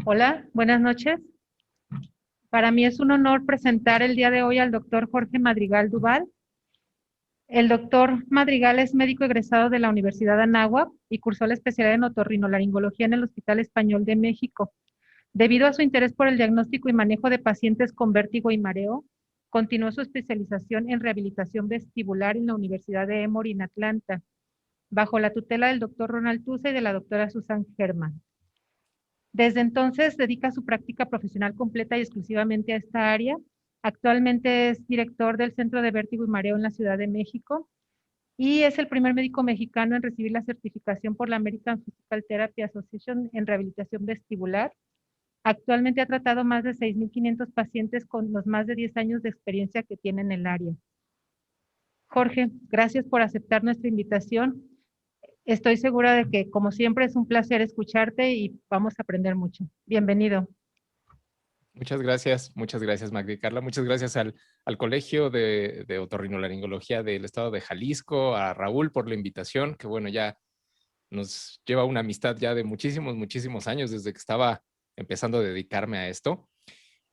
Hola, buenas noches. Para mí es un honor presentar el día de hoy al doctor Jorge Madrigal Duval. El doctor Madrigal es médico egresado de la Universidad de Anáhuac y cursó la especialidad en otorrinolaringología en el Hospital Español de México. Debido a su interés por el diagnóstico y manejo de pacientes con vértigo y mareo, continuó su especialización en rehabilitación vestibular en la Universidad de Emory en Atlanta, bajo la tutela del doctor Ronald Tusa y de la doctora Susan Herman. Desde entonces dedica su práctica profesional completa y exclusivamente a esta área. Actualmente es director del Centro de Vértigo y Mareo en la Ciudad de México y es el primer médico mexicano en recibir la certificación por la American Physical Therapy Association en rehabilitación vestibular. Actualmente ha tratado más de 6,500 pacientes con los más de 10 años de experiencia que tiene en el área. Jorge, gracias por aceptar nuestra invitación. Estoy segura de que, como siempre, es un placer escucharte y vamos a aprender mucho. Bienvenido. Muchas gracias Magdi Carla, muchas gracias al Colegio de Otorrinolaringología del Estado de Jalisco, a Raúl por la invitación, que bueno, ya nos lleva una amistad ya de muchísimos años desde que estaba empezando a dedicarme a esto.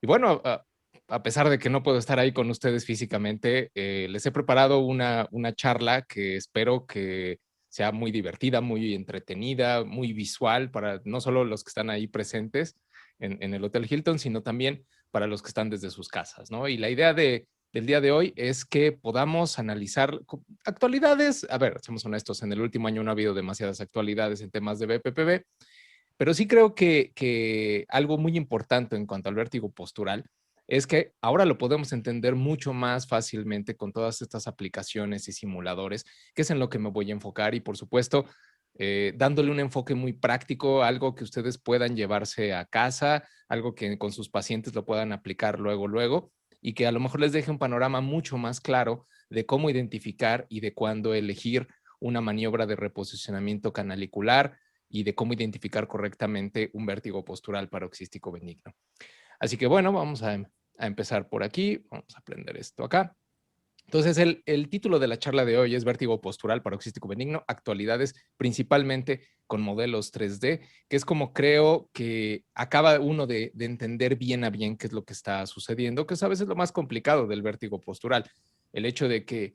Y bueno, a pesar de que no puedo estar ahí con ustedes físicamente, les he preparado una charla que espero que sea muy divertida, muy entretenida, muy visual para no solo los que están ahí presentes en el Hotel Hilton, sino también para los que están desde sus casas, ¿no? Y la idea del día de hoy es que podamos analizar actualidades. A ver, seamos honestos, en el último año no ha habido demasiadas actualidades en temas de BPPV, pero sí creo que algo muy importante en cuanto al vértigo postural es que ahora lo podemos entender mucho más fácilmente con todas estas aplicaciones y simuladores, que es en lo que me voy a enfocar y por supuesto dándole un enfoque muy práctico, algo que ustedes puedan llevarse a casa, algo que con sus pacientes lo puedan aplicar luego y que a lo mejor les deje un panorama mucho más claro de cómo identificar y de cuándo elegir una maniobra de reposicionamiento canalicular y de cómo identificar correctamente un vértigo postural paroxístico benigno. Así que bueno, vamos a empezar por aquí. Vamos a aprender esto acá. Entonces, el título de la charla de hoy es Vértigo postural paroxístico benigno, actualidades principalmente con modelos 3D, que es como creo que acaba uno de entender bien a bien qué es lo que está sucediendo, que es a veces lo más complicado del vértigo postural. El hecho de que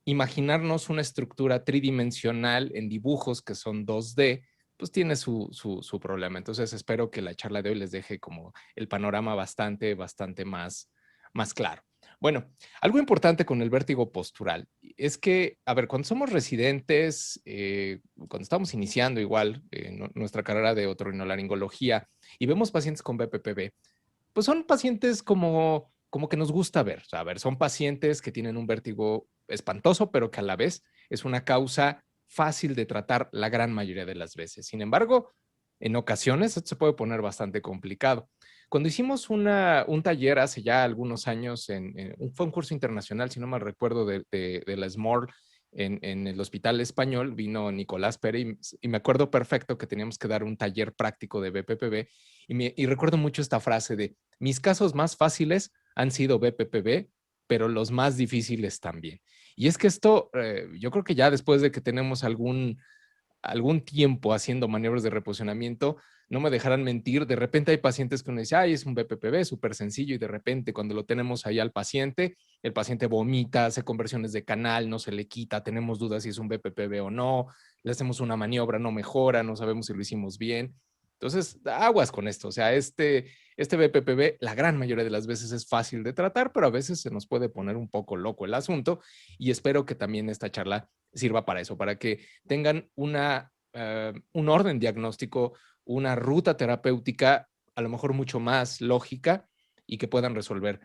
imaginarnos una estructura tridimensional en dibujos que son 2D, pues tiene su problema. Entonces espero que la charla de hoy les deje como el panorama bastante más claro. Bueno, algo importante con el vértigo postural es que, a ver, cuando somos residentes, cuando estamos iniciando igual nuestra carrera de otorrinolaringología y vemos pacientes con BPPV, pues son pacientes como que nos gusta ver. O sea, a ver, son pacientes que tienen un vértigo espantoso, pero que a la vez es una causa fácil de tratar la gran mayoría de las veces. Sin embargo, en ocasiones esto se puede poner bastante complicado. Cuando hicimos un taller hace ya algunos años, fue un curso internacional, si no mal recuerdo, de la SMORE en el Hospital Español, vino Nicolás Pérez y me acuerdo perfecto que teníamos que dar un taller práctico de BPPV y recuerdo mucho esta frase de mis casos más fáciles han sido BPPV, pero los más difíciles también. Y es que esto, yo creo que ya después de que tenemos algún tiempo haciendo maniobras de reposicionamiento, no me dejarán mentir, de repente hay pacientes que uno dice, ay, es un BPPV súper sencillo y de repente cuando lo tenemos ahí al paciente, el paciente vomita, hace conversiones de canal, no se le quita, tenemos dudas si es un BPPV o no, le hacemos una maniobra, no mejora, no sabemos si lo hicimos bien. Entonces, aguas con esto. O sea, este BPPV, la gran mayoría de las veces es fácil de tratar, pero a veces se nos puede poner un poco loco el asunto y espero que también esta charla sirva para eso, para que tengan un orden diagnóstico, una ruta terapéutica, a lo mejor mucho más lógica y que puedan resolver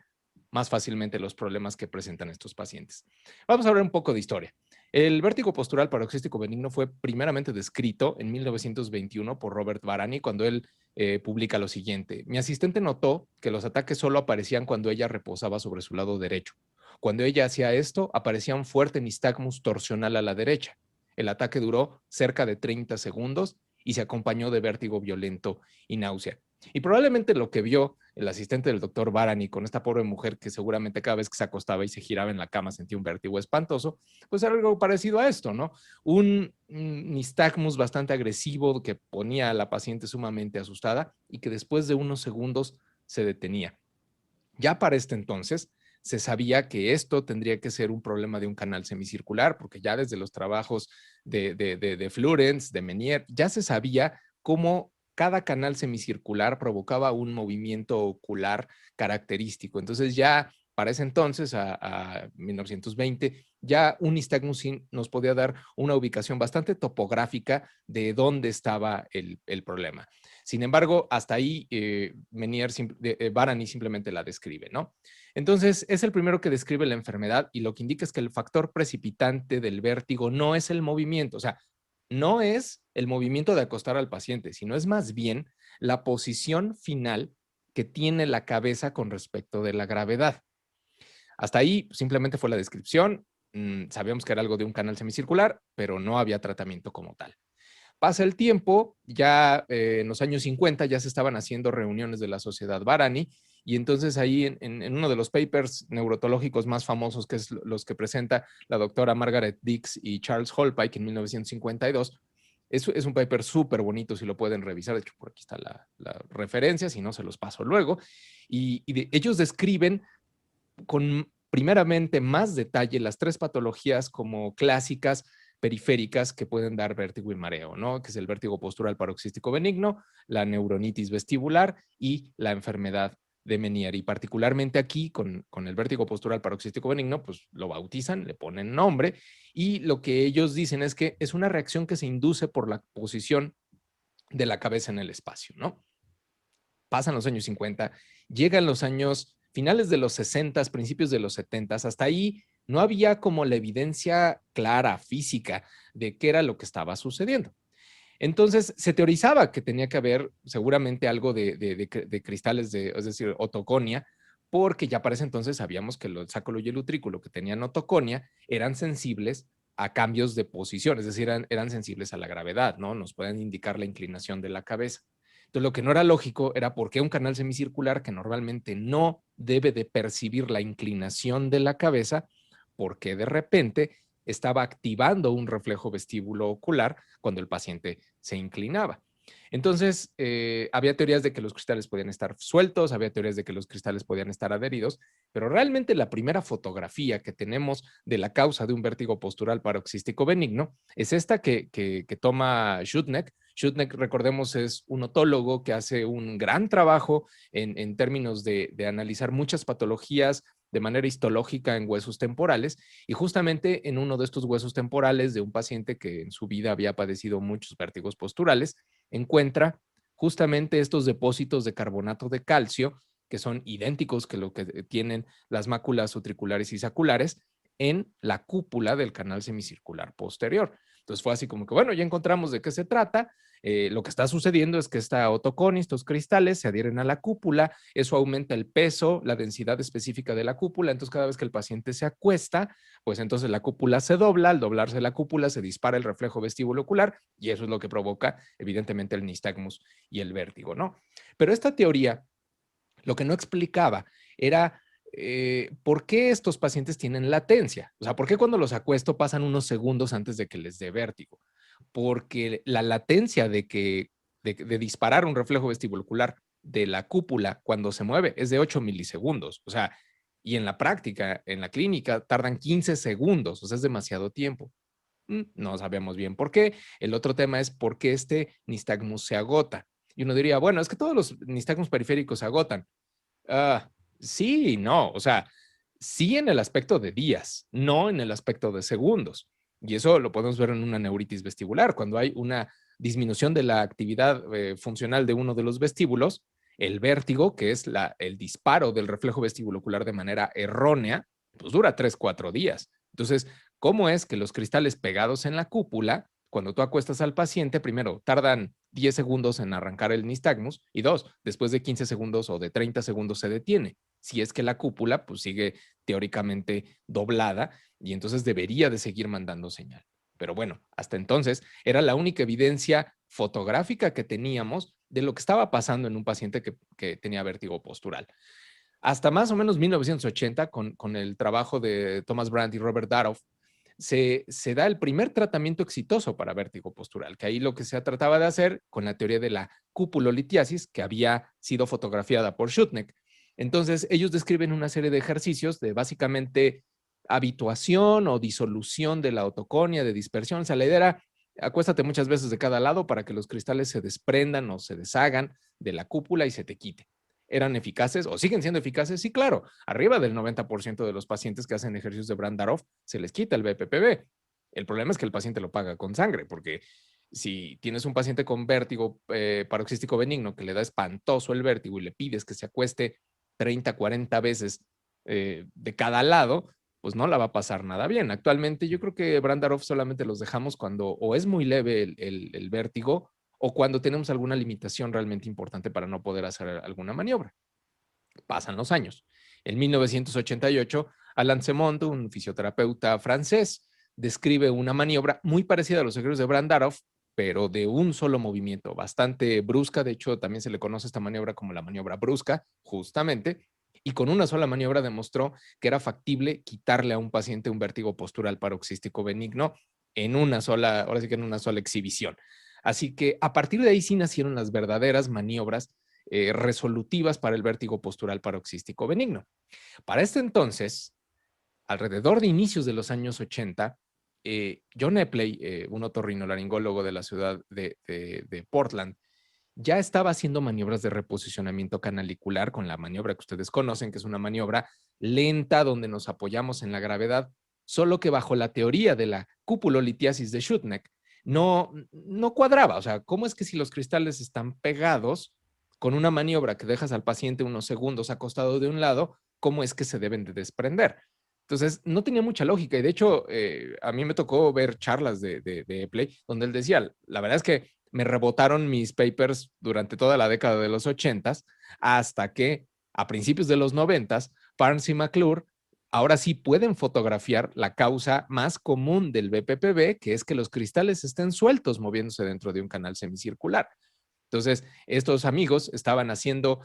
más fácilmente los problemas que presentan estos pacientes. Vamos a hablar un poco de historia. El vértigo postural paroxístico benigno fue primeramente descrito en 1921 por Robert Barani cuando él publica lo siguiente. Mi asistente notó que los ataques solo aparecían cuando ella reposaba sobre su lado derecho. Cuando ella hacía esto, aparecía un fuerte nistagmus torsional a la derecha. El ataque duró cerca de 30 segundos y se acompañó de vértigo violento y náusea. Y probablemente lo que vio el asistente del doctor Barani con esta pobre mujer que seguramente cada vez que se acostaba y se giraba en la cama sentía un vértigo espantoso, pues era algo parecido a esto, ¿no? Un nistagmus bastante agresivo que ponía a la paciente sumamente asustada y que después de unos segundos se detenía. Ya para este entonces se sabía que esto tendría que ser un problema de un canal semicircular, porque ya desde los trabajos de Florence, de Menier, ya se sabía cómo cada canal semicircular provocaba un movimiento ocular característico. Entonces ya para ese entonces, a 1920, ya un nistagmus nos podía dar una ubicación bastante topográfica de dónde estaba el problema. Sin embargo, hasta ahí Barani simplemente la describe, ¿no? Entonces, es el primero que describe la enfermedad y lo que indica es que el factor precipitante del vértigo no es el movimiento, o sea, no es el movimiento de acostar al paciente, sino es más bien la posición final que tiene la cabeza con respecto de la gravedad. Hasta ahí simplemente fue la descripción, sabíamos que era algo de un canal semicircular, pero no había tratamiento como tal. Pasa el tiempo, ya en los años 50 ya se estaban haciendo reuniones de la Sociedad Barani y entonces ahí en uno de los papers neurológicos más famosos, que es los que presenta la doctora Margaret Dix y Charles Holpike en 1952, es un paper súper bonito si lo pueden revisar, de hecho por aquí está la referencia, si no se los paso luego, ellos describen con primeramente más detalle las tres patologías como clásicas periféricas que pueden dar vértigo y mareo, ¿no? Que es el vértigo postural paroxístico benigno, la neuronitis vestibular y la enfermedad de Menier. Y particularmente aquí con el vértigo postural paroxístico benigno, pues lo bautizan, le ponen nombre y lo que ellos dicen es que es una reacción que se induce por la posición de la cabeza en el espacio, ¿no? Pasan los años 50, llegan los años finales de los 60, principios de los 70, hasta ahí no había como la evidencia clara, física, de qué era lo que estaba sucediendo. Entonces se teorizaba que tenía que haber seguramente algo de cristales, es decir, otoconia, porque ya para ese entonces sabíamos que el sáculo y el utrículo que tenían otoconia eran sensibles a cambios de posición, es decir, eran sensibles a la gravedad, ¿no? Nos pueden indicar la inclinación de la cabeza. Entonces, lo que no era lógico era por qué un canal semicircular que normalmente no debe de percibir la inclinación de la cabeza, porque de repente estaba activando un reflejo vestíbulo ocular cuando el paciente se inclinaba. Entonces, había teorías de que los cristales podían estar sueltos, había teorías de que los cristales podían estar adheridos, pero realmente la primera fotografía que tenemos de la causa de un vértigo postural paroxístico benigno es esta que toma Schutneck. Schutneck, recordemos, es un otólogo que hace un gran trabajo en términos de analizar muchas patologías de manera histológica en huesos temporales y justamente en uno de estos huesos temporales de un paciente que en su vida había padecido muchos vértigos posturales, encuentra justamente estos depósitos de carbonato de calcio que son idénticos que lo que tienen las máculas utriculares y saculares en la cúpula del canal semicircular posterior. Entonces fue así como que, bueno, ya encontramos de qué se trata. Lo que está sucediendo es que esta otoconia, estos cristales se adhieren a la cúpula, eso aumenta el peso, la densidad específica de la cúpula, entonces cada vez que el paciente se acuesta, pues entonces la cúpula se dobla, al doblarse la cúpula se dispara el reflejo vestíbulo ocular y eso es lo que provoca evidentemente el nistagmus y el vértigo, ¿no? Pero esta teoría lo que no explicaba era por qué estos pacientes tienen latencia. O sea, ¿por qué cuando los acuesto pasan unos segundos antes de que les dé vértigo? Porque la latencia de disparar un reflejo vestibulocular de la cúpula cuando se mueve es de 8 milisegundos. O sea, y en la práctica, en la clínica, tardan 15 segundos. O sea, es demasiado tiempo. No sabemos bien por qué. El otro tema es por qué este nistagmus se agota. Y uno diría, bueno, es que todos los nistagmus periféricos se agotan. Sí y no, o sea, sí en el aspecto de días, no en el aspecto de segundos. Y eso lo podemos ver en una neuritis vestibular, cuando hay una disminución de la actividad funcional de uno de los vestíbulos, el vértigo, que es el disparo del reflejo vestibulocular de manera errónea, pues dura 3, 4 días. Entonces, ¿cómo es que los cristales pegados en la cúpula, cuando tú acuestas al paciente, primero tardan 10 segundos en arrancar el nistagmus y dos, después de 15 segundos o de 30 segundos se detiene? Si es que la cúpula pues sigue teóricamente doblada y entonces debería de seguir mandando señal. Pero bueno, hasta entonces era la única evidencia fotográfica que teníamos de lo que estaba pasando en un paciente que tenía vértigo postural. Hasta más o menos 1980, con el trabajo de Thomas Brandt y Robert Daroff, se da el primer tratamiento exitoso para vértigo postural, que ahí lo que se trataba de hacer con la teoría de la cupulolitiasis, que había sido fotografiada por Schutneck. Entonces, ellos describen una serie de ejercicios de básicamente habituación o disolución de la otoconia, de dispersión. O sea, la idea era, acuéstate muchas veces de cada lado para que los cristales se desprendan o se deshagan de la cúpula y se te quite. ¿Eran eficaces o siguen siendo eficaces? Sí, claro. Arriba del 90% de los pacientes que hacen ejercicios de Brandt-Daroff se les quita el BPPV. El problema es que el paciente lo paga con sangre, porque si tienes un paciente con vértigo paroxístico benigno que le da espantoso el vértigo y le pides que se acueste 30, 40 veces de cada lado, pues no la va a pasar nada bien. Actualmente yo creo que Brandt-Daroff solamente los dejamos cuando o es muy leve el vértigo o cuando tenemos alguna limitación realmente importante para no poder hacer alguna maniobra. Pasan los años. En 1988, Alain Semont, un fisioterapeuta francés, describe una maniobra muy parecida a los ejercicios de Brandt-Daroff, pero de un solo movimiento, bastante brusca. De hecho, también se le conoce esta maniobra como la maniobra brusca, justamente. Y con una sola maniobra demostró que era factible quitarle a un paciente un vértigo postural paroxístico benigno en una sola, ahora sí que en una sola exhibición. Así que a partir de ahí sí nacieron las verdaderas maniobras resolutivas para el vértigo postural paroxístico benigno. Para este entonces, alrededor de inicios de los años 80, John Epley, un otorrinolaringólogo de la ciudad de Portland, ya estaba haciendo maniobras de reposicionamiento canalicular con la maniobra que ustedes conocen, que es una maniobra lenta donde nos apoyamos en la gravedad, solo que bajo la teoría de la cupulolitiasis de Schutneck no cuadraba. O sea, ¿cómo es que si los cristales están pegados con una maniobra que dejas al paciente unos segundos acostado de un lado, cómo es que se deben de desprender? Entonces, no tenía mucha lógica. Y de hecho, a mí me tocó ver charlas de Epley, donde él decía, la verdad es que me rebotaron mis papers durante toda la década de los 80s, hasta que a principios de los 90s, Parnes y McClure ahora sí pueden fotografiar la causa más común del BPPV, que es que los cristales estén sueltos moviéndose dentro de un canal semicircular. Entonces, estos amigos estaban haciendo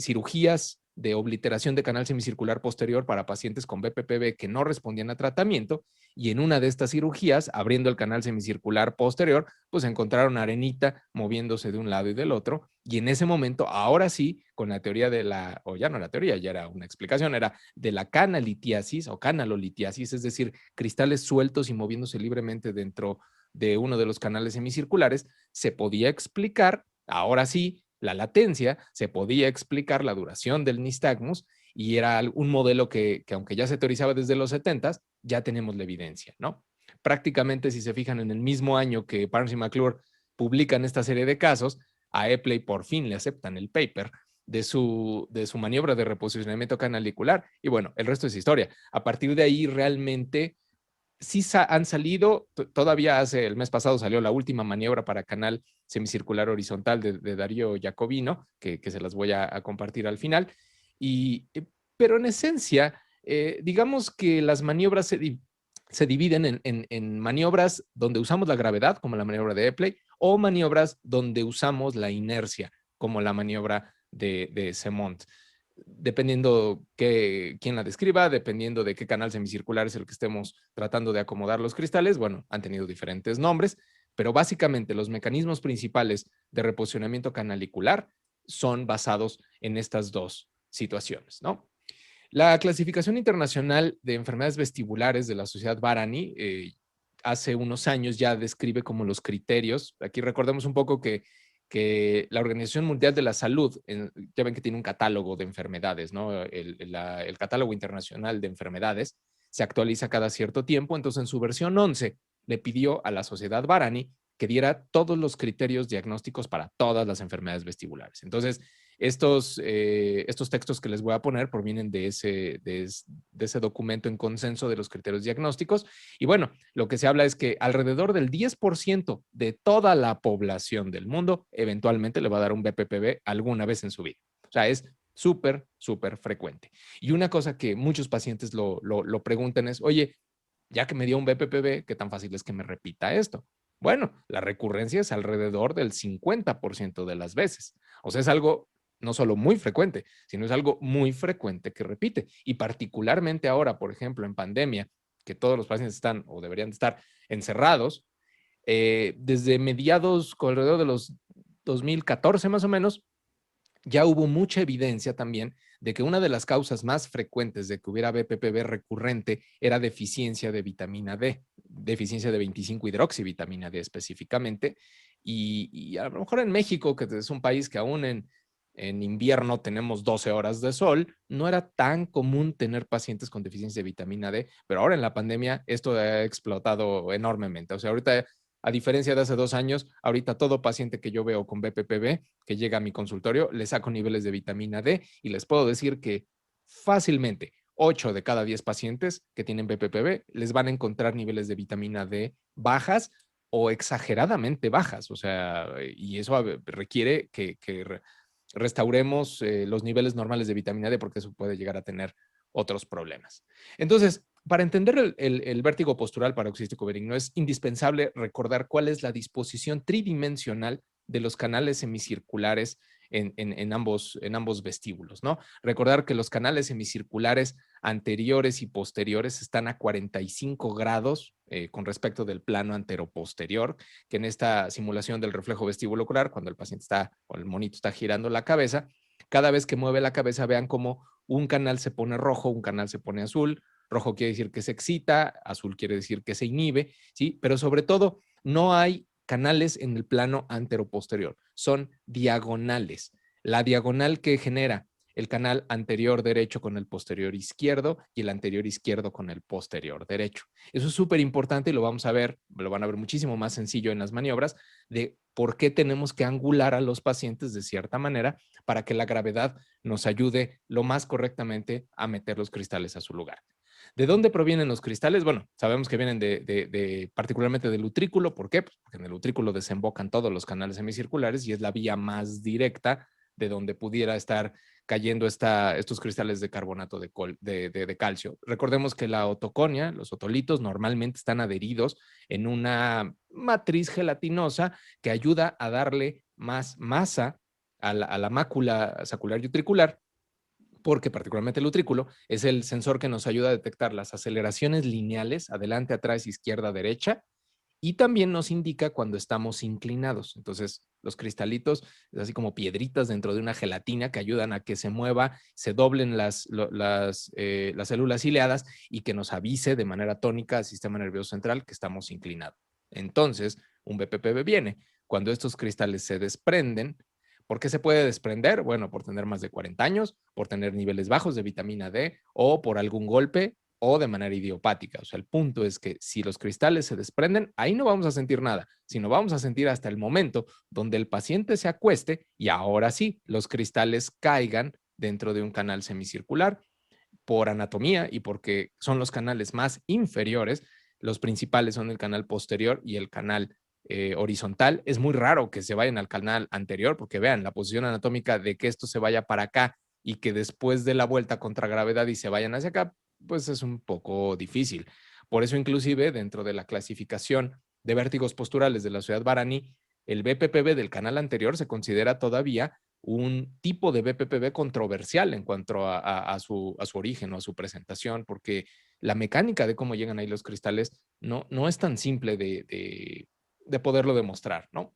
cirugías de obliteración de canal semicircular posterior para pacientes con BPPV que no respondían a tratamiento, y en una de estas cirugías, abriendo el canal semicircular posterior, pues encontraron arenita moviéndose de un lado y del otro, y en ese momento, ahora sí, con la teoría de la, o ya no la teoría, ya era una explicación, era de la canalitiasis o canalolitiasis, es decir, cristales sueltos y moviéndose libremente dentro de uno de los canales semicirculares, se podía explicar, ahora sí, la latencia, se podía explicar la duración del nistagmus, y era un modelo que aunque ya se teorizaba desde los 70s, ya tenemos la evidencia, ¿no? Prácticamente, si se fijan, en el mismo año que Parnes y McClure publican esta serie de casos, a Epley por fin le aceptan el paper de su maniobra de reposicionamiento canalicular, y bueno, el resto es historia. A partir de ahí realmente sí han salido, todavía el mes pasado salió la última maniobra para canal semicircular horizontal de Darío Jacobino, que se las voy a compartir al final. Pero en esencia, digamos que las maniobras se dividen en maniobras donde usamos la gravedad, como la maniobra de Epley, o maniobras donde usamos la inercia, como la maniobra de Semont. Dependiendo quién la describa, dependiendo de qué canal semicircular es el que estemos tratando de acomodar los cristales, bueno, han tenido diferentes nombres, pero básicamente los mecanismos principales de reposicionamiento canalicular son basados en estas dos situaciones, ¿no? La clasificación internacional de enfermedades vestibulares de la Sociedad Varani hace unos años ya describe como los criterios. Aquí recordemos un poco que la Organización Mundial de la Salud, ya ven que tiene un catálogo de enfermedades, ¿no? El catálogo internacional de enfermedades se actualiza cada cierto tiempo. Entonces, en su versión 11, le pidió a la Sociedad Varani que diera todos los criterios diagnósticos para todas las enfermedades vestibulares. Entonces, estos textos que les voy a poner provienen de ese documento en consenso de los criterios diagnósticos. Y bueno, lo que se habla es que alrededor del 10% de toda la población del mundo eventualmente le va a dar un BPPV alguna vez en su vida. O sea, es súper, súper frecuente. Y una cosa que muchos pacientes lo preguntan es, oye, ya que me dio un BPPV, ¿qué tan fácil es que me repita esto? Bueno, la recurrencia es alrededor del 50% de las veces. O sea, es algo no solo muy frecuente, sino es algo muy frecuente que repite. Y particularmente ahora, por ejemplo, en pandemia, que todos los pacientes están o deberían estar encerrados, desde mediados, alrededor de los 2014 más o menos, ya hubo mucha evidencia también de que una de las causas más frecuentes de que hubiera BPPV recurrente era deficiencia de vitamina D, deficiencia de 25-hidroxivitamina D específicamente. Y a lo mejor en México, que es un país que aún en invierno tenemos 12 horas de sol, no era tan común tener pacientes con deficiencia de vitamina D, pero ahora en la pandemia esto ha explotado enormemente. O sea, ahorita, a diferencia de hace 2 años, ahorita todo paciente que yo veo con BPPV que llega a mi consultorio, le saco niveles de vitamina D y les puedo decir que fácilmente 8 de cada 10 pacientes que tienen BPPV les van a encontrar niveles de vitamina D bajas o exageradamente bajas. O sea, y eso requiere que restauremos los niveles normales de vitamina D porque eso puede llegar a tener otros problemas. Entonces, para entender el vértigo postural paroxístico benigno es indispensable recordar cuál es la disposición tridimensional de los canales semicirculares en ambos vestíbulos, ¿no? Recordar que los canales semicirculares anteriores y posteriores están a 45 grados con respecto del plano anteroposterior, que en esta simulación del reflejo vestibulocular, cuando el paciente está o el monito está girando la cabeza, cada vez que mueve la cabeza vean cómo un canal se pone rojo, un canal se pone azul. Rojo quiere decir que se excita, azul quiere decir que se inhibe, ¿sí? Pero sobre todo, no hay canales en el plano anteroposterior, son diagonales. La diagonal que genera el canal anterior derecho con el posterior izquierdo y el anterior izquierdo con el posterior derecho. Eso es súper importante y lo vamos a ver, lo van a ver muchísimo más sencillo en las maniobras de por qué tenemos que angular a los pacientes de cierta manera para que la gravedad nos ayude lo más correctamente a meter los cristales a su lugar. ¿De dónde provienen los cristales? Bueno, sabemos que vienen particularmente del utrículo. ¿Por qué? Pues porque en el utrículo desembocan todos los canales semicirculares y es la vía más directa de donde pudiera estar cayendo estos cristales de carbonato de calcio. Recordemos que la otoconia, los otolitos, normalmente están adheridos en una matriz gelatinosa que ayuda a darle más masa a la mácula sacular y utricular, porque particularmente el utrículo es el sensor que nos ayuda a detectar las aceleraciones lineales, adelante, atrás, izquierda, derecha, y también nos indica cuando estamos inclinados. Entonces, los cristalitos, es así como piedritas dentro de una gelatina que ayudan a que se mueva, se doblen las células ciliadas y que nos avise de manera tónica al sistema nervioso central que estamos inclinados. Entonces, un BPPV viene cuando estos cristales se desprenden. ¿Por qué se puede desprender? Bueno, por tener más de 40 años, por tener niveles bajos de vitamina D o por algún golpe o de manera idiopática. O sea, el punto es que si los cristales se desprenden, ahí no vamos a sentir nada, sino vamos a sentir hasta el momento donde el paciente se acueste y ahora sí, los cristales caigan dentro de un canal semicircular por anatomía y porque son los canales más inferiores. Los principales son el canal posterior y el canal horizontal. Es muy raro que se vayan al canal anterior porque vean la posición anatómica de que esto se vaya para acá y que después de la vuelta contra gravedad y se vayan hacia acá, pues es un poco difícil. Por eso inclusive dentro de la clasificación de vértigos posturales de la Sociedad Barani, el BPPV del canal anterior se considera todavía un tipo de BPPV controversial en cuanto a su origen o a su presentación, porque la mecánica de cómo llegan ahí los cristales no es tan simple de poderlo demostrar, ¿no?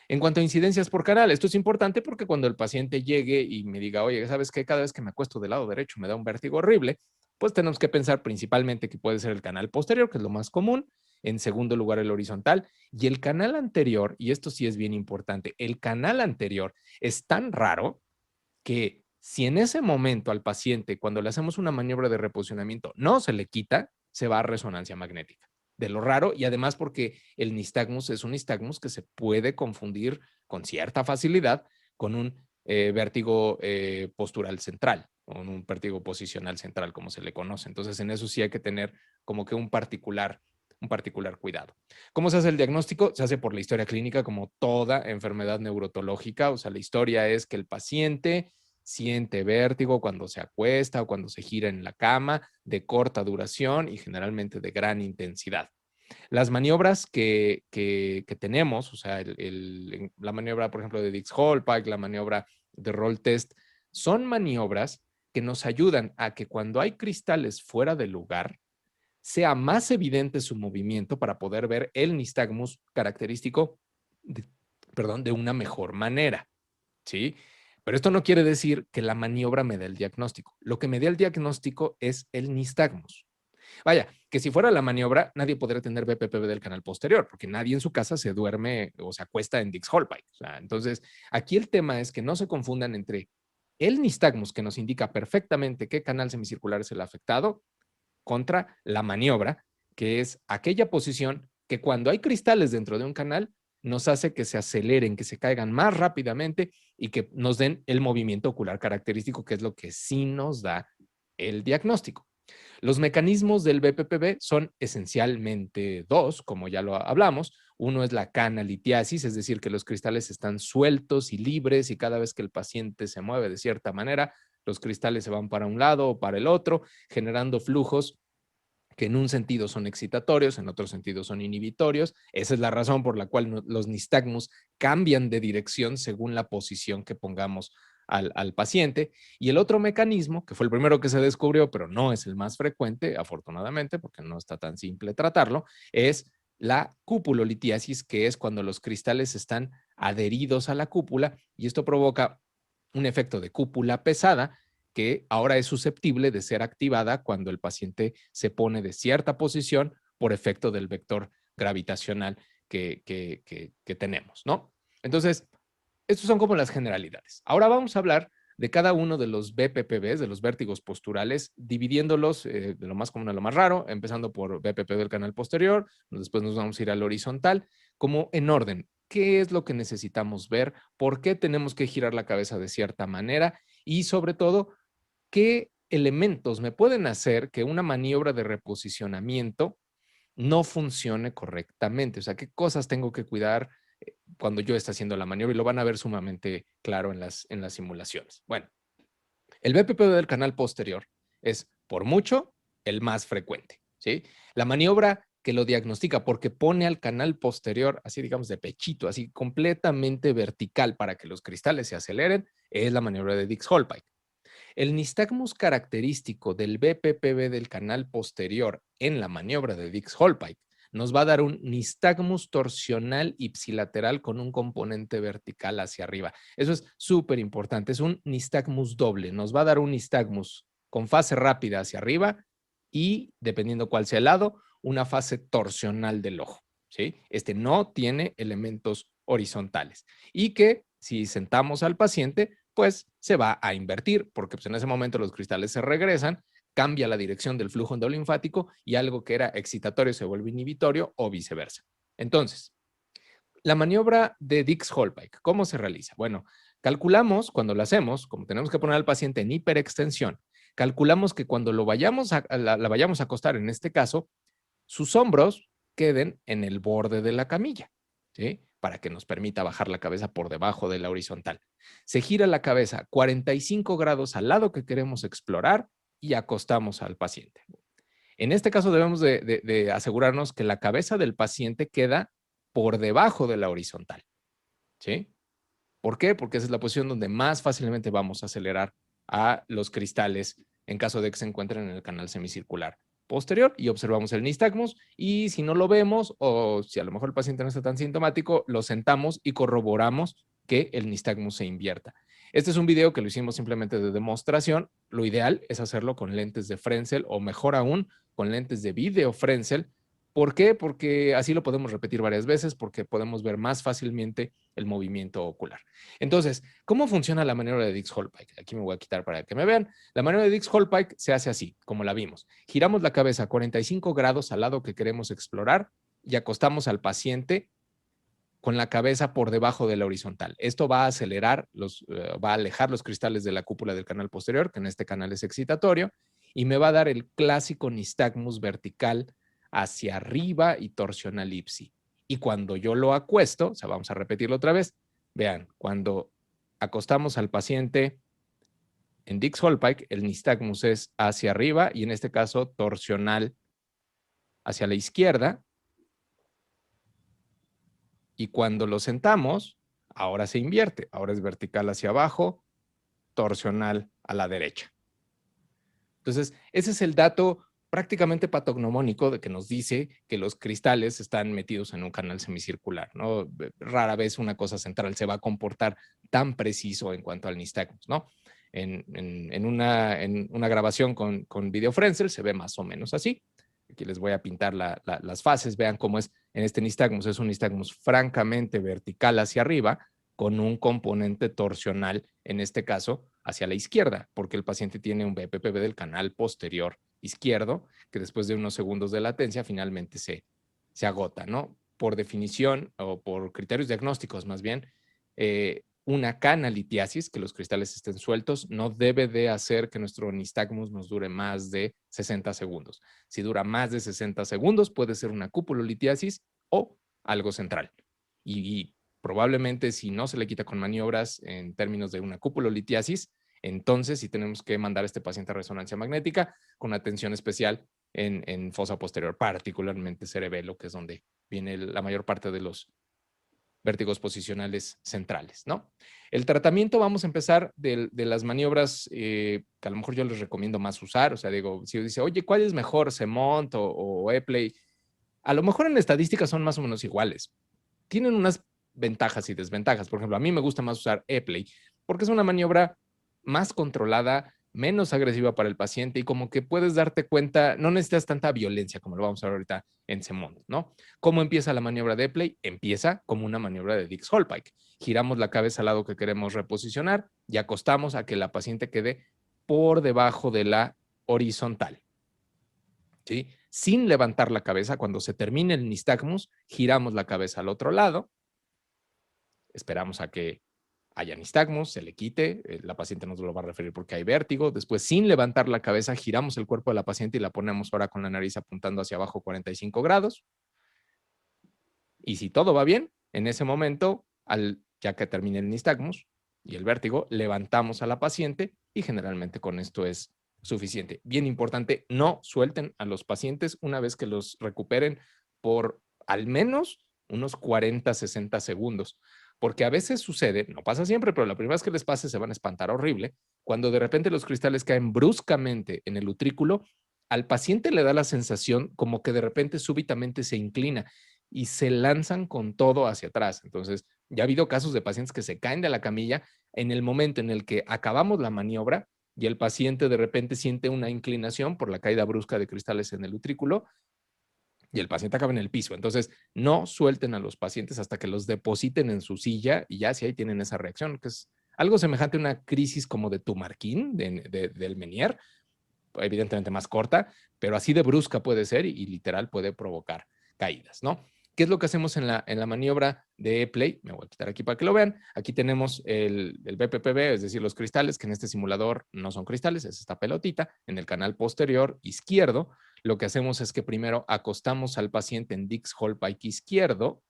En cuanto a incidencias por canal, esto es importante porque cuando el paciente llegue y me diga, oye, ¿sabes qué? Cada vez que me acuesto del lado derecho me da un vértigo horrible, pues tenemos que pensar principalmente que puede ser el canal posterior, que es lo más común, en segundo lugar el horizontal, y el canal anterior, y esto sí es bien importante, el canal anterior es tan raro que si en ese momento al paciente, cuando le hacemos una maniobra de reposicionamiento, no se le quita, se va a resonancia magnética. De lo raro, y además porque el nistagmus es un nistagmus que se puede confundir con cierta facilidad con un vértigo postural central, o un vértigo posicional central, como se le conoce. Entonces, en eso sí hay que tener como que un particular cuidado. ¿Cómo se hace el diagnóstico? Se hace por la historia clínica, como toda enfermedad neurotológica. O sea, la historia es que el paciente siente vértigo cuando se acuesta o cuando se gira en la cama, de corta duración y generalmente de gran intensidad. Las maniobras que tenemos, o sea, la maniobra, por ejemplo, de Dix-Hallpike, la maniobra de Roll Test, son maniobras que nos ayudan a que cuando hay cristales fuera de lugar, sea más evidente su movimiento para poder ver el nistagmus característico de una mejor manera, ¿sí? Pero esto no quiere decir que la maniobra me dé el diagnóstico. Lo que me dé el diagnóstico es el nistagmus. Vaya, que si fuera la maniobra, nadie podría tener BPPV del canal posterior, porque nadie en su casa se duerme o se acuesta en Dix-Hallpike. O sea, entonces, aquí el tema es que no se confundan entre el nistagmus, que nos indica perfectamente qué canal semicircular es el afectado, contra la maniobra, que es aquella posición que cuando hay cristales dentro de un canal, nos hace que se aceleren, que se caigan más rápidamente y que nos den el movimiento ocular característico, que es lo que sí nos da el diagnóstico. Los mecanismos del BPPV son esencialmente dos, como ya lo hablamos. Uno es la canalitiasis, es decir, que los cristales están sueltos y libres y cada vez que el paciente se mueve de cierta manera, los cristales se van para un lado o para el otro, generando flujos que en un sentido son excitatorios, en otro sentido son inhibitorios. Esa es la razón por la cual los nistagmus cambian de dirección según la posición que pongamos al paciente. Y el otro mecanismo, que fue el primero que se descubrió, pero no es el más frecuente, afortunadamente, porque no está tan simple tratarlo, es la cupulolitiasis, que es cuando los cristales están adheridos a la cúpula y esto provoca un efecto de cúpula pesada que ahora es susceptible de ser activada cuando el paciente se pone de cierta posición por efecto del vector gravitacional que tenemos, ¿no? Entonces, estos son como las generalidades. Ahora vamos a hablar de cada uno de los BPPVs, de los vértigos posturales, dividiéndolos de lo más común a lo más raro, empezando por BPPV del canal posterior, después nos vamos a ir al horizontal, como en orden. ¿Qué es lo que necesitamos ver? ¿Por qué tenemos que girar la cabeza de cierta manera? Y sobre todo, ¿qué elementos me pueden hacer que una maniobra de reposicionamiento no funcione correctamente? O sea, ¿qué cosas tengo que cuidar cuando yo esté haciendo la maniobra? Y lo van a ver sumamente claro en las simulaciones. Bueno, el BPPV del canal posterior es, por mucho, el más frecuente, ¿sí? La maniobra que lo diagnostica porque pone al canal posterior, así digamos de pechito, así completamente vertical para que los cristales se aceleren, es la maniobra de Dix-Hallpike. El nistagmus característico del BPPV del canal posterior en la maniobra de Dix-Hallpike nos va a dar un nistagmus torsional ipsilateral con un componente vertical hacia arriba. Eso es súper importante, es un nistagmus doble. Nos va a dar un nistagmus con fase rápida hacia arriba y, dependiendo cuál sea el lado, una fase torsional del ojo, ¿sí? Este no tiene elementos horizontales y que si sentamos al paciente, pues se va a invertir, porque pues, en ese momento los cristales se regresan, cambia la dirección del flujo endolinfático y algo que era excitatorio se vuelve inhibitorio o viceversa. Entonces, la maniobra de Dix-Hallpike, ¿cómo se realiza? Bueno, calculamos cuando lo hacemos, como tenemos que poner al paciente en hiperextensión, calculamos que cuando lo la vayamos a acostar, en este caso, sus hombros queden en el borde de la camilla, ¿sí? Para que nos permita bajar la cabeza por debajo de la horizontal. Se gira la cabeza 45 grados al lado que queremos explorar y acostamos al paciente. En este caso debemos de asegurarnos que la cabeza del paciente queda por debajo de la horizontal, ¿sí? ¿Por qué? Porque esa es la posición donde más fácilmente vamos a acelerar a los cristales en caso de que se encuentren en el canal semicircular posterior y observamos el nistagmus y si no lo vemos o si a lo mejor el paciente no está tan sintomático, lo sentamos y corroboramos que el nistagmus se invierta. Este es un video que lo hicimos simplemente de demostración. Lo ideal es hacerlo con lentes de Frenzel o mejor aún con lentes de video Frenzel. ¿Por qué? Porque así lo podemos repetir varias veces porque podemos ver más fácilmente el movimiento ocular. Entonces, ¿cómo funciona la maniobra de Dix-Hallpike? Aquí me voy a quitar para que me vean. La maniobra de Dix-Hallpike se hace así, como la vimos. Giramos la cabeza a 45 grados al lado que queremos explorar y acostamos al paciente con la cabeza por debajo de la horizontal. Esto va a acelerar, va a alejar los cristales de la cúpula del canal posterior, que en este canal es excitatorio, y me va a dar el clásico nistagmus vertical hacia arriba y torsional ipsi. Y cuando yo lo acuesto, o sea, vamos a repetirlo otra vez, vean, cuando acostamos al paciente en Dix-Hallpike, el nistagmus es hacia arriba y en este caso torsional hacia la izquierda. Y cuando lo sentamos, ahora se invierte. Ahora es vertical hacia abajo, torsional a la derecha. Entonces, ese es el dato prácticamente patognomónico de que nos dice que los cristales están metidos en un canal semicircular, ¿no? Rara vez una cosa central se va a comportar tan preciso en cuanto al nistagmus, ¿no? En una grabación con video Frenzel se ve más o menos así. Aquí les voy a pintar las fases. Vean cómo es en este nistagmus. Es un nistagmus francamente vertical hacia arriba, con un componente torsional, en este caso, hacia la izquierda, porque el paciente tiene un BPPV del canal posterior izquierdo, que después de unos segundos de latencia finalmente se agota, ¿no? Por definición, o por criterios diagnósticos más bien, una canalitiasis, que los cristales estén sueltos, no debe de hacer que nuestro nistagmus nos dure más de 60 segundos. Si dura más de 60 segundos, puede ser una cupulolitiasis o algo central. Y probablemente si no se le quita con maniobras en términos de una cupulolitiasis, entonces sí tenemos que mandar a este paciente a resonancia magnética con atención especial en fosa posterior, particularmente cerebelo, que es donde viene la mayor parte de los vértigos posicionales centrales, ¿no? El tratamiento, vamos a empezar de las maniobras que a lo mejor yo les recomiendo más usar. O sea, digo, si dice, oye, ¿cuál es mejor, Semont o Epley? A lo mejor en estadística son más o menos iguales. Tienen unas ventajas y desventajas. Por ejemplo, a mí me gusta más usar Epley porque es una maniobra más controlada, menos agresiva para el paciente y como que puedes darte cuenta, no necesitas tanta violencia como lo vamos a ver ahorita en Semont, ¿no? ¿Cómo empieza la maniobra de Epley? Empieza como una maniobra de Dix-Hallpike. Giramos la cabeza al lado que queremos reposicionar y acostamos a que la paciente quede por debajo de la horizontal, ¿sí? Sin levantar la cabeza. Cuando se termine el nistagmus, giramos la cabeza al otro lado, esperamos a que haya nistagmus, se le quite, la paciente nos lo va a referir porque hay vértigo. Después, sin levantar la cabeza, giramos el cuerpo de la paciente y la ponemos ahora con la nariz apuntando hacia abajo 45 grados. Y si todo va bien, en ese momento, ya que termine el nistagmus y el vértigo, levantamos a la paciente y generalmente con esto es suficiente. Bien importante, no suelten a los pacientes una vez que los recuperen por al menos unos 40, 60 segundos. Porque a veces sucede, no pasa siempre, pero la primera vez que les pase se van a espantar horrible, cuando de repente los cristales caen bruscamente en el utrículo, al paciente le da la sensación como que de repente súbitamente se inclina y se lanzan con todo hacia atrás. Entonces, ya ha habido casos de pacientes que se caen de la camilla en el momento en el que acabamos la maniobra y el paciente de repente siente una inclinación por la caída brusca de cristales en el utrículo y el paciente acaba en el piso. Entonces, no suelten a los pacientes hasta que los depositen en su silla y ya si ahí tienen esa reacción, que es algo semejante a una crisis como de Tumarkin, del Menier, evidentemente más corta, pero así de brusca puede ser y literal puede provocar caídas, ¿no? ¿Qué es lo que hacemos en la maniobra de Epley? Me voy a quitar aquí para que lo vean. Aquí tenemos el BPPV, es decir, los cristales, que en este simulador no son cristales, es esta pelotita. En el canal posterior izquierdo, lo que hacemos es que primero acostamos al paciente en Dix-Hallpike izquierdo.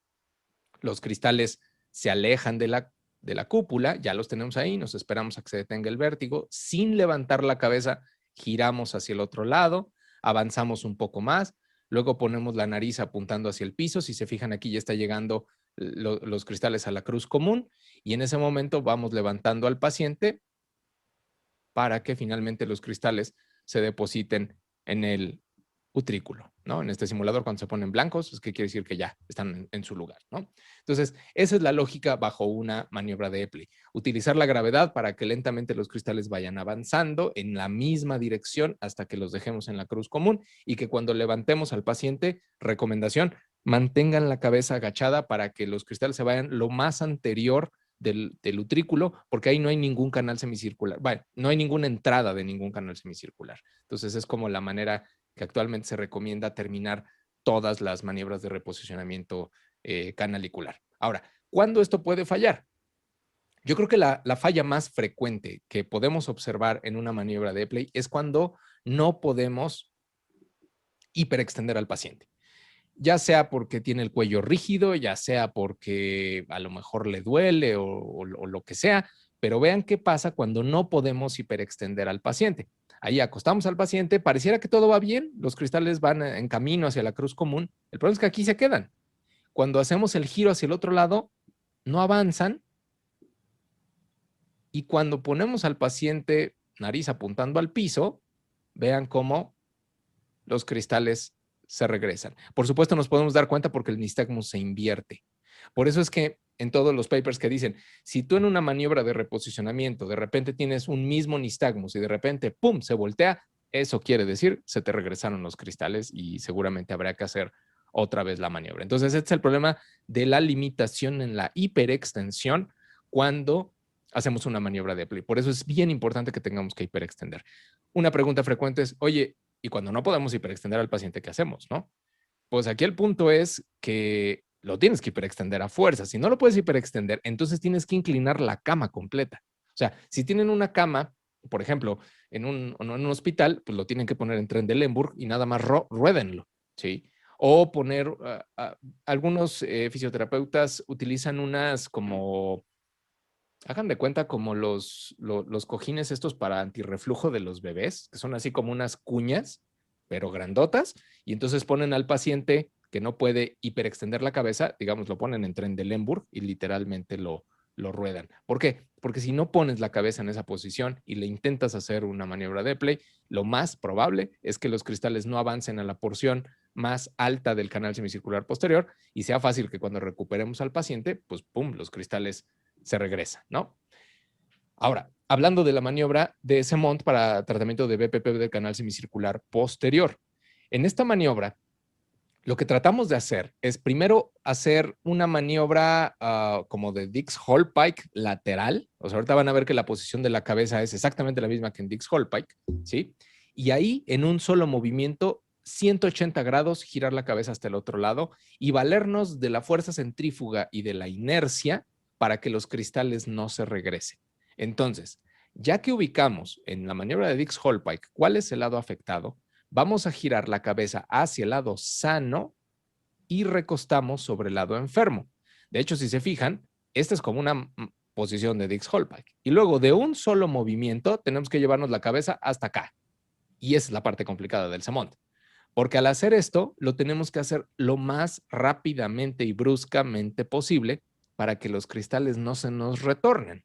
Los cristales se alejan de la cúpula, ya los tenemos ahí, nos esperamos a que se detenga el vértigo. Sin levantar la cabeza, giramos hacia el otro lado, avanzamos un poco más. Luego ponemos la nariz apuntando hacia el piso. Si se fijan aquí ya está llegando los cristales a la cruz común y en ese momento vamos levantando al paciente para que finalmente los cristales se depositen en el utrículo, ¿no? En este simulador cuando se ponen blancos es que quiere decir que ya están en su lugar, ¿no? Entonces, esa es la lógica bajo una maniobra de Epley. Utilizar la gravedad para que lentamente los cristales vayan avanzando en la misma dirección hasta que los dejemos en la cruz común y que cuando levantemos al paciente, recomendación, mantengan la cabeza agachada para que los cristales se vayan lo más anterior del utrículo, porque ahí no hay ningún canal semicircular. Bueno, no hay ninguna entrada de ningún canal semicircular. Entonces, es como la manera que actualmente se recomienda terminar todas las maniobras de reposicionamiento canalicular. Ahora, ¿cuándo esto puede fallar? Yo creo que la falla más frecuente que podemos observar en una maniobra de Epley es cuando no podemos hiperextender al paciente. Ya sea porque tiene el cuello rígido, ya sea porque a lo mejor le duele o lo que sea, pero vean qué pasa cuando no podemos hiperextender al paciente. Ahí acostamos al paciente, pareciera que todo va bien, los cristales van en camino hacia la cruz común, el problema es que aquí se quedan. cuando hacemos el giro hacia el otro lado, no avanzan. Y cuando ponemos al paciente nariz apuntando al piso, vean cómo los cristales se regresan. Por supuesto, nos podemos dar cuenta porque el nistagmus se invierte. Por eso es que en todos los papers que dicen, si tú en una maniobra de reposicionamiento de repente tienes un mismo nistagmus y de repente, ¡pum!, se voltea, eso quiere decir, se te regresaron los cristales y seguramente habrá que hacer otra vez la maniobra. Entonces, este es el problema de la limitación en la hiperextensión cuando hacemos una maniobra de Epley. Por eso es bien importante que tengamos que hiperextender. Una pregunta frecuente es, oye, y cuando no podemos hiperextender al paciente, ¿qué hacemos? ¿No? Pues aquí el punto es que lo tienes que hiperextender a fuerza. Si no lo puedes hiperextender, entonces tienes que inclinar la cama completa. O sea, si tienen una cama, por ejemplo, en un hospital, pues lo tienen que poner en Trendelenburg y nada más ruédenlo, ¿sí? O poner, algunos fisioterapeutas utilizan unas como, hagan de cuenta como los cojines estos para antirreflujo de los bebés, que son así como unas cuñas, pero grandotas, y entonces ponen al paciente que no puede hiperextender la cabeza, digamos, lo ponen en Trendelenburg y literalmente lo ruedan. ¿Por qué? Porque si no pones la cabeza en esa posición y le intentas hacer una maniobra de Epley, lo más probable es que los cristales no avancen a la porción más alta del canal semicircular posterior y sea fácil que cuando recuperemos al paciente, pues pum, los cristales se regresan, ¿no? Ahora, hablando de la maniobra de Semont para tratamiento de BPP del canal semicircular posterior. En esta maniobra, lo que tratamos de hacer es primero hacer una maniobra como de Dix-Hallpike lateral. O sea, ahorita van a ver que la posición de la cabeza es exactamente la misma que en Dix-Hallpike, ¿sí? Y ahí, en un solo movimiento, 180 grados, girar la cabeza hasta el otro lado y valernos de la fuerza centrífuga y de la inercia para que los cristales no se regresen. Entonces, ya que ubicamos en la maniobra de Dix-Hallpike cuál es el lado afectado, vamos a girar la cabeza hacia el lado sano y recostamos sobre el lado enfermo. De hecho, si se fijan, esta es como una posición de Dix-Hallpike. Y luego de un solo movimiento tenemos que llevarnos la cabeza hasta acá. Y esa es la parte complicada del Semont. Porque al hacer esto, lo tenemos que hacer lo más rápidamente y bruscamente posible para que los cristales no se nos retornen.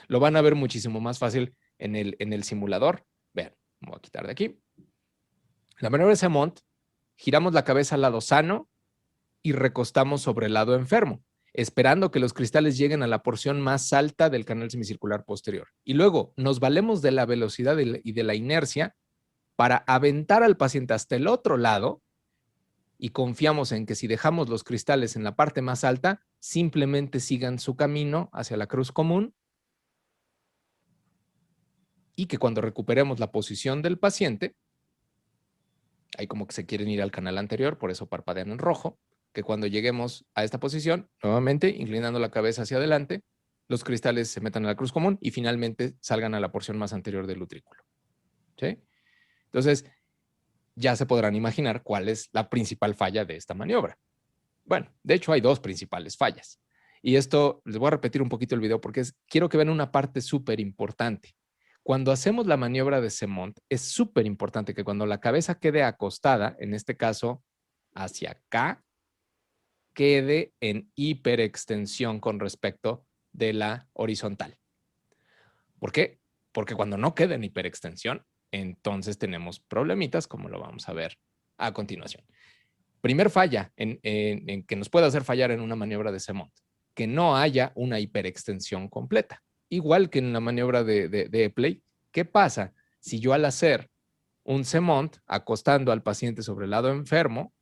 Lo van a ver muchísimo más fácil en el simulador. Vean, me voy a quitar de aquí. La maniobra de Semont, giramos la cabeza al lado sano y recostamos sobre el lado enfermo, esperando que los cristales lleguen a la porción más alta del canal semicircular posterior. Y luego nos valemos de la velocidad y de la inercia para aventar al paciente hasta el otro lado y confiamos en que si dejamos los cristales en la parte más alta, simplemente sigan su camino hacia la cruz común y que cuando recuperemos la posición del paciente, ahí como que se quieren ir al canal anterior, por eso parpadean en rojo, que cuando lleguemos a esta posición, nuevamente inclinando la cabeza hacia adelante, los cristales se metan a la cruz común y finalmente salgan a la porción más anterior del utrículo. ¿Sí? Entonces, ya se podrán imaginar cuál es la principal falla de esta maniobra. Bueno, de hecho hay dos principales fallas. Y esto, les voy a repetir un poquito el video porque quiero que vean una parte súper importante. Cuando hacemos la maniobra de Semont, es súper importante que cuando la cabeza quede acostada, en este caso hacia acá, quede en hiperextensión con respecto de la horizontal. ¿Por qué? Porque cuando no queda en hiperextensión, entonces tenemos problemitas, como lo vamos a ver a continuación. Primer falla en que nos puede hacer fallar en una maniobra de Semont, que no haya una hiperextensión completa. Igual que en la maniobra de Epley, ¿qué pasa si yo al hacer un Semont acostando al paciente sobre el lado enfermo,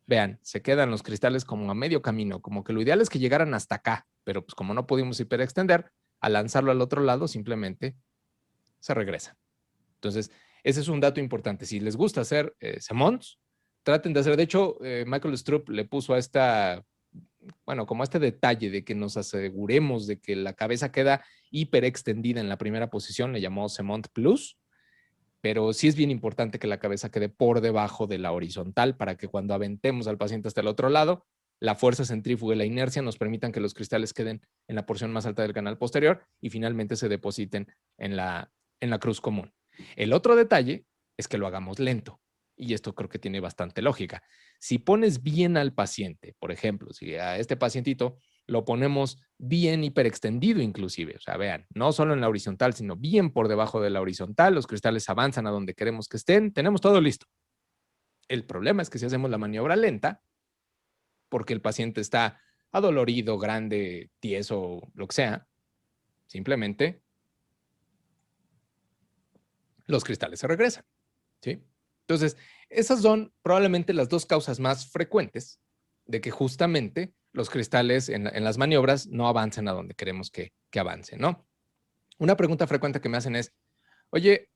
vean, se quedan los cristales como a medio camino, como que lo ideal es que llegaran hasta acá, pero pues como no pudimos hiperextender, al lanzarlo al otro lado simplemente se regresa. Entonces, ese es un dato importante. Si les gusta hacer Semonts, traten de hacer. De hecho, Michael Stroop le puso a esta, bueno, como a este detalle de que nos aseguremos de que la cabeza queda hiper extendida en la primera posición, le llamó Semont Plus, pero sí es bien importante que la cabeza quede por debajo de la horizontal para que cuando aventemos al paciente hasta el otro lado, la fuerza centrífuga y la inercia nos permitan que los cristales queden en la porción más alta del canal posterior y finalmente se depositen en la cruz común. El otro detalle es que lo hagamos lento. Y esto creo que tiene bastante lógica. Si pones bien al paciente, por ejemplo, si a este pacientito lo ponemos bien hiperextendido inclusive, o sea, vean, no solo en la horizontal, sino bien por debajo de la horizontal, los cristales avanzan a donde queremos que estén, tenemos todo listo. El problema es que si hacemos la maniobra lenta, porque el paciente está adolorido, grande, tieso, lo que sea, simplemente los cristales se regresan, ¿sí? Entonces, esas son probablemente las dos causas más frecuentes de que justamente los cristales en las maniobras no avancen a donde queremos que avancen, ¿no? Una pregunta frecuente que me hacen es, oye,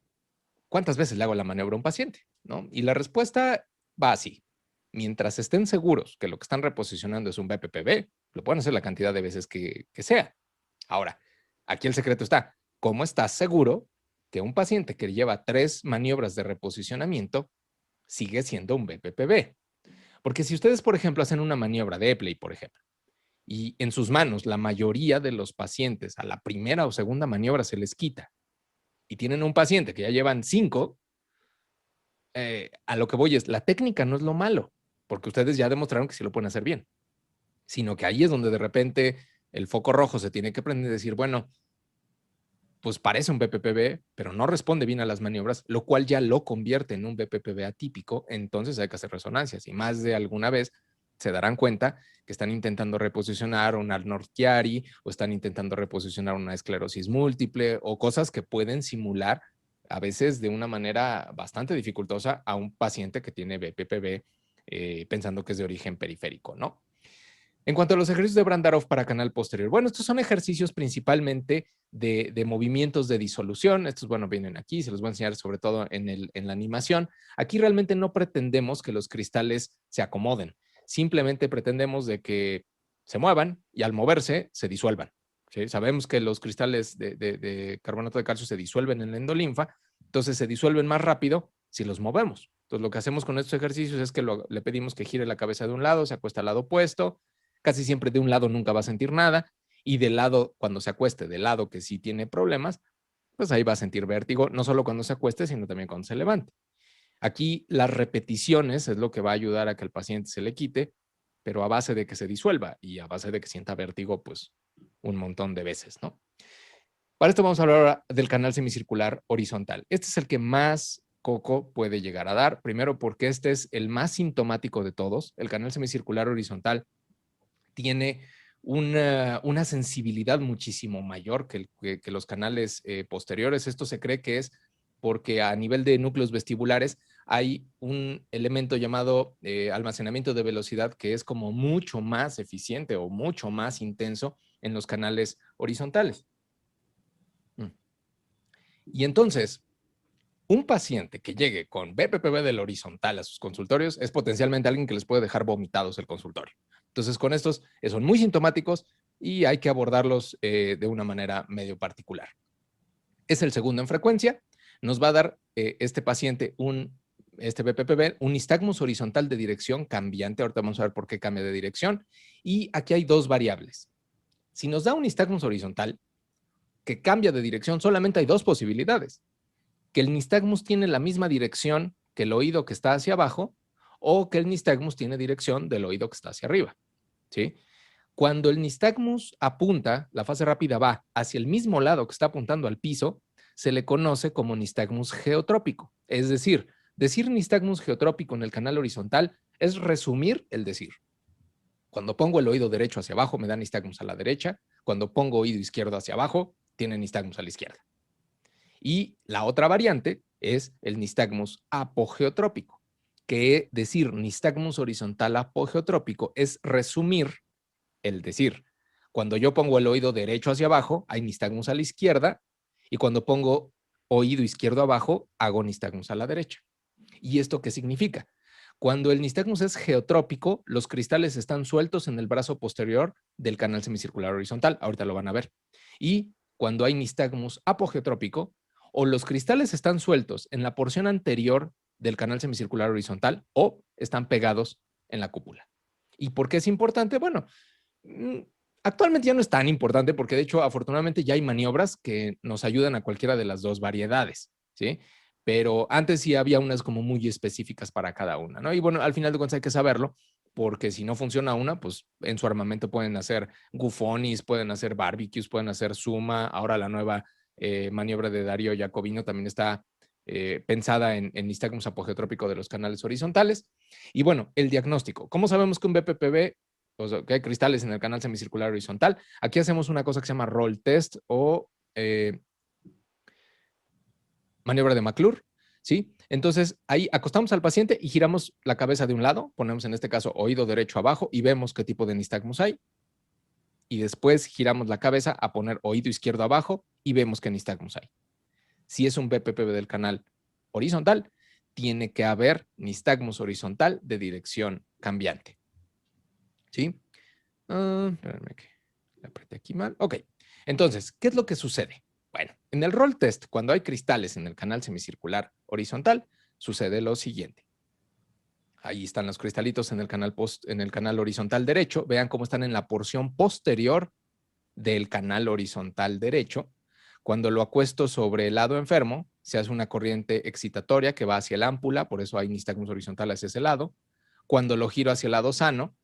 ¿cuántas veces le hago la maniobra a un paciente? ¿No? Y la respuesta va así. Mientras estén seguros que lo que están reposicionando es un BPPB, lo pueden hacer la cantidad de veces que sea. Ahora, aquí el secreto está. ¿Cómo estás seguro que un paciente que lleva 3 maniobras de reposicionamiento sigue siendo un BPPB? Porque si ustedes, por ejemplo, hacen una maniobra de Epley, por ejemplo, y en sus manos la mayoría de los pacientes a la primera o segunda maniobra se les quita y tienen un paciente que ya llevan 5, a lo que voy es, la técnica no es lo malo, porque ustedes ya demostraron que sí lo pueden hacer bien, sino que ahí es donde de repente el foco rojo se tiene que prender y decir, bueno, pues parece un BPPB, pero no responde bien a las maniobras, lo cual ya lo convierte en un BPPB atípico, entonces hay que hacer resonancias y más de alguna vez se darán cuenta que están intentando reposicionar un Arnold Chiari o están intentando reposicionar una esclerosis múltiple o cosas que pueden simular a veces de una manera bastante dificultosa a un paciente que tiene BPPB pensando que es de origen periférico, ¿no? En cuanto a los ejercicios de Brandarov para canal posterior, bueno, estos son ejercicios principalmente de movimientos de disolución. Estos, bueno, vienen aquí, se los voy a enseñar sobre todo en la animación. Aquí realmente no pretendemos que los cristales se acomoden. Simplemente pretendemos de que se muevan y al moverse se disuelvan. ¿Sí? Sabemos que los cristales de carbonato de calcio se disuelven en la endolinfa, entonces se disuelven más rápido si los movemos. Entonces lo que hacemos con estos ejercicios es que le pedimos que gire la cabeza de un lado, se acuesta al lado opuesto, casi siempre de un lado nunca va a sentir nada y del lado, cuando se acueste, del lado que sí tiene problemas, pues ahí va a sentir vértigo, no solo cuando se acueste, sino también cuando se levante. Aquí las repeticiones es lo que va a ayudar a que el paciente se le quite, pero a base de que se disuelva y a base de que sienta vértigo, pues un montón de veces, ¿no? Para esto vamos a hablar ahora del canal semicircular horizontal. Este es el que más coco puede llegar a dar. Primero porque este es el más sintomático de todos. El canal semicircular horizontal tiene una sensibilidad muchísimo mayor que los canales posteriores. Esto se cree que es porque a nivel de núcleos vestibulares hay un elemento llamado almacenamiento de velocidad que es como mucho más eficiente o mucho más intenso en los canales horizontales. Y entonces, un paciente que llegue con BPPB del horizontal a sus consultorios es potencialmente alguien que les puede dejar vomitados el consultorio. Entonces, con estos son muy sintomáticos y hay que abordarlos de una manera medio particular. Es el segundo en frecuencia. Nos va a dar este paciente este BPPB, un nistagmus horizontal de dirección cambiante. Ahorita vamos a ver por qué cambia de dirección. Y aquí hay dos variables. Si nos da un nistagmus horizontal que cambia de dirección, solamente hay dos posibilidades. Que el nistagmus tiene la misma dirección que el oído que está hacia abajo o que el nistagmus tiene dirección del oído que está hacia arriba. ¿Sí? Cuando el nistagmus apunta, la fase rápida va hacia el mismo lado que está apuntando al piso, se le conoce como nistagmus geotrópico. Es decir nistagmus geotrópico en el canal horizontal es resumir el decir. Cuando pongo el oído derecho hacia abajo, me da nistagmus a la derecha. Cuando pongo oído izquierdo hacia abajo, tiene nistagmus a la izquierda. Y la otra variante es el nistagmus apogeotrópico, que decir nistagmus horizontal apogeotrópico es resumir el decir. Cuando yo pongo el oído derecho hacia abajo, hay nistagmus a la izquierda, y cuando pongo oído izquierdo abajo, hago nistagmus a la derecha. ¿Y esto qué significa? Cuando el nistagmus es geotrópico, los cristales están sueltos en el brazo posterior del canal semicircular horizontal. Ahorita lo van a ver. Y cuando hay nistagmus apogeotrópico, o los cristales están sueltos en la porción anterior del canal semicircular horizontal o están pegados en la cúpula. ¿Y por qué es importante? Bueno, actualmente ya no es tan importante porque de hecho afortunadamente ya hay maniobras que nos ayudan a cualquiera de las dos variedades, ¿sí? pero antes sí había unas como muy específicas para cada una, ¿no? Y bueno, al final de cuentas hay que saberlo, porque si no funciona una, pues en su armamento pueden hacer gufonis, pueden hacer barbecues, pueden hacer suma. Ahora la nueva maniobra de Darío Jacobino también está pensada en nistagmus apogeotrópico de los canales horizontales. Y bueno, el diagnóstico. ¿Cómo sabemos que un BPPB, o sea, que hay cristales en el canal semicircular horizontal? Aquí hacemos una cosa que se llama roll test o maniobra de McClure, ¿sí? Entonces, ahí acostamos al paciente y giramos la cabeza de un lado, ponemos en este caso oído derecho abajo y vemos qué tipo de nistagmus hay. Y después giramos la cabeza a poner oído izquierdo abajo y vemos qué nistagmus hay. Si es un BPPB del canal horizontal, tiene que haber nistagmus horizontal de dirección cambiante, ¿sí? Espérame que la apreté aquí mal. Ok, entonces, ¿qué es lo que sucede? Bueno, en el roll test, cuando hay cristales en el canal semicircular horizontal, sucede lo siguiente. Ahí están los cristalitos en el canal horizontal derecho. Vean cómo están en la porción posterior del canal horizontal derecho. Cuando lo acuesto sobre el lado enfermo, se hace una corriente excitatoria que va hacia el ámpula, por eso hay nistagmus horizontal hacia ese lado. Cuando lo giro hacia el lado sano,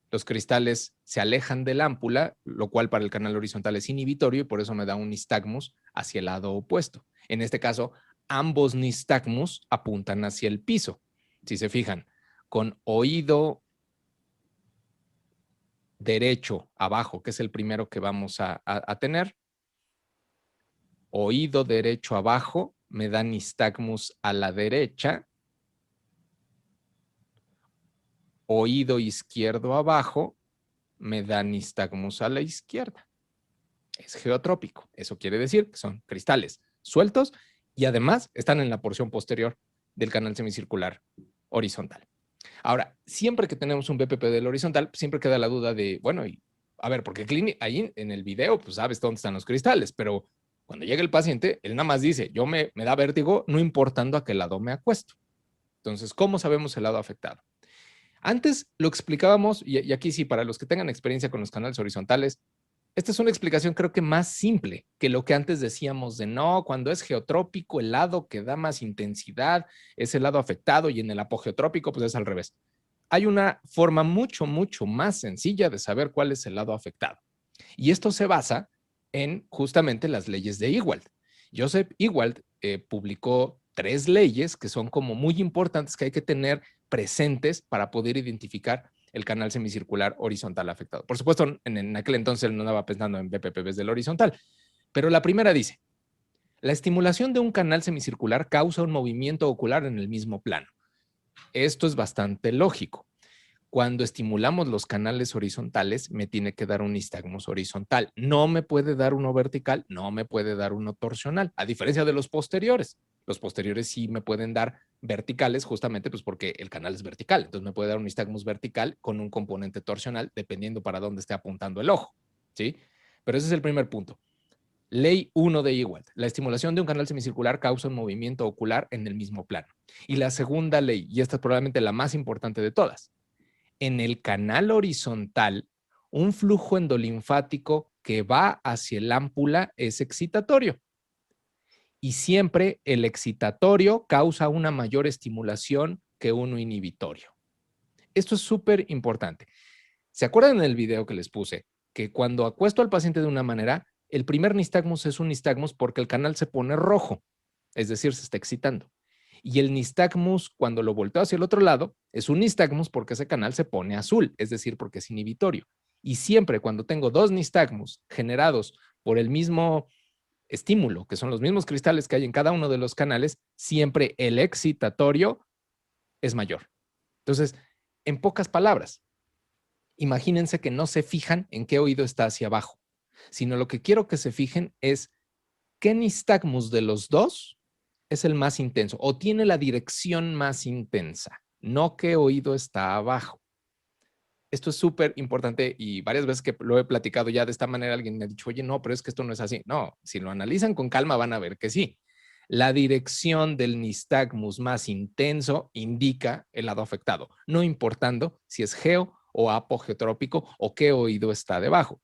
los cristales se alejan del ámpula, lo cual para el canal horizontal es inhibitorio y por eso me da un nistagmus hacia el lado opuesto. En este caso, ambos nistagmus apuntan hacia el piso. Si se fijan, con oído derecho abajo, que es el primero que vamos a tener, oído derecho abajo me da nistagmus a la derecha, oído izquierdo abajo me da nistagmus a la izquierda. Es geotrópico. Eso quiere decir que son cristales sueltos y además están en la porción posterior del canal semicircular horizontal. Ahora, siempre que tenemos un BPP del horizontal, siempre queda la duda de, bueno, y, a ver, porque ahí en el video, pues sabes dónde están los cristales, pero cuando llega el paciente, él nada más dice, yo me da vértigo, no importando a qué lado me acuesto. Entonces, ¿cómo sabemos el lado afectado? Antes lo explicábamos, y aquí sí, para los que tengan experiencia con los canales horizontales, esta es una explicación creo que más simple que lo que antes decíamos de no, cuando es geotrópico, el lado que da más intensidad es el lado afectado y en el apogeotrópico pues es al revés. Hay una forma mucho más sencilla de saber cuál es el lado afectado. Y esto se basa en justamente las leyes de Ewald. Joseph Ewald publicó 3 leyes que son como muy importantes que hay que tener presentes para poder identificar el canal semicircular horizontal afectado. Por supuesto, en aquel entonces él no estaba pensando en BPPBs del horizontal, pero la primera dice, la estimulación de un canal semicircular causa un movimiento ocular en el mismo plano. Esto es bastante lógico. Cuando estimulamos los canales horizontales, me tiene que dar un nistagmus horizontal. No me puede dar uno vertical, no me puede dar uno torsional, a diferencia de los posteriores. Los posteriores sí me pueden dar verticales justamente pues porque el canal es vertical. Entonces me puede dar un nistagmus vertical con un componente torsional dependiendo para dónde esté apuntando el ojo, ¿sí? Pero ese es el primer punto. Ley 1 de Ewald. La estimulación de un canal semicircular causa un movimiento ocular en el mismo plano. Y la segunda ley, y esta es probablemente la más importante de todas, en el canal horizontal, un flujo endolinfático que va hacia el ámpula es excitatorio. Y siempre el excitatorio causa una mayor estimulación que uno inhibitorio. Esto es súper importante. ¿Se acuerdan en el video que les puse que cuando acuesto al paciente de una manera, el primer nistagmus es un nistagmus porque el canal se pone rojo, es decir, se está excitando? Y el nistagmus, cuando lo volteo hacia el otro lado, es un nistagmus porque ese canal se pone azul, es decir, porque es inhibitorio. Y siempre cuando tengo 2 nistagmus generados por el mismo estímulo, que son los mismos cristales que hay en cada uno de los canales, siempre el excitatorio es mayor. Entonces, en pocas palabras, imagínense que no se fijan en qué oído está hacia abajo, sino lo que quiero que se fijen es qué nistagmus de los dos es el más intenso o tiene la dirección más intensa, no qué oído está abajo. Esto es súper importante y varias veces que lo he platicado ya de esta manera, alguien me ha dicho, oye, no, pero es que esto no es así. No, si lo analizan con calma van a ver que sí. La dirección del nistagmus más intenso indica el lado afectado, no importando si es geo o apogeotrópico o qué oído está debajo.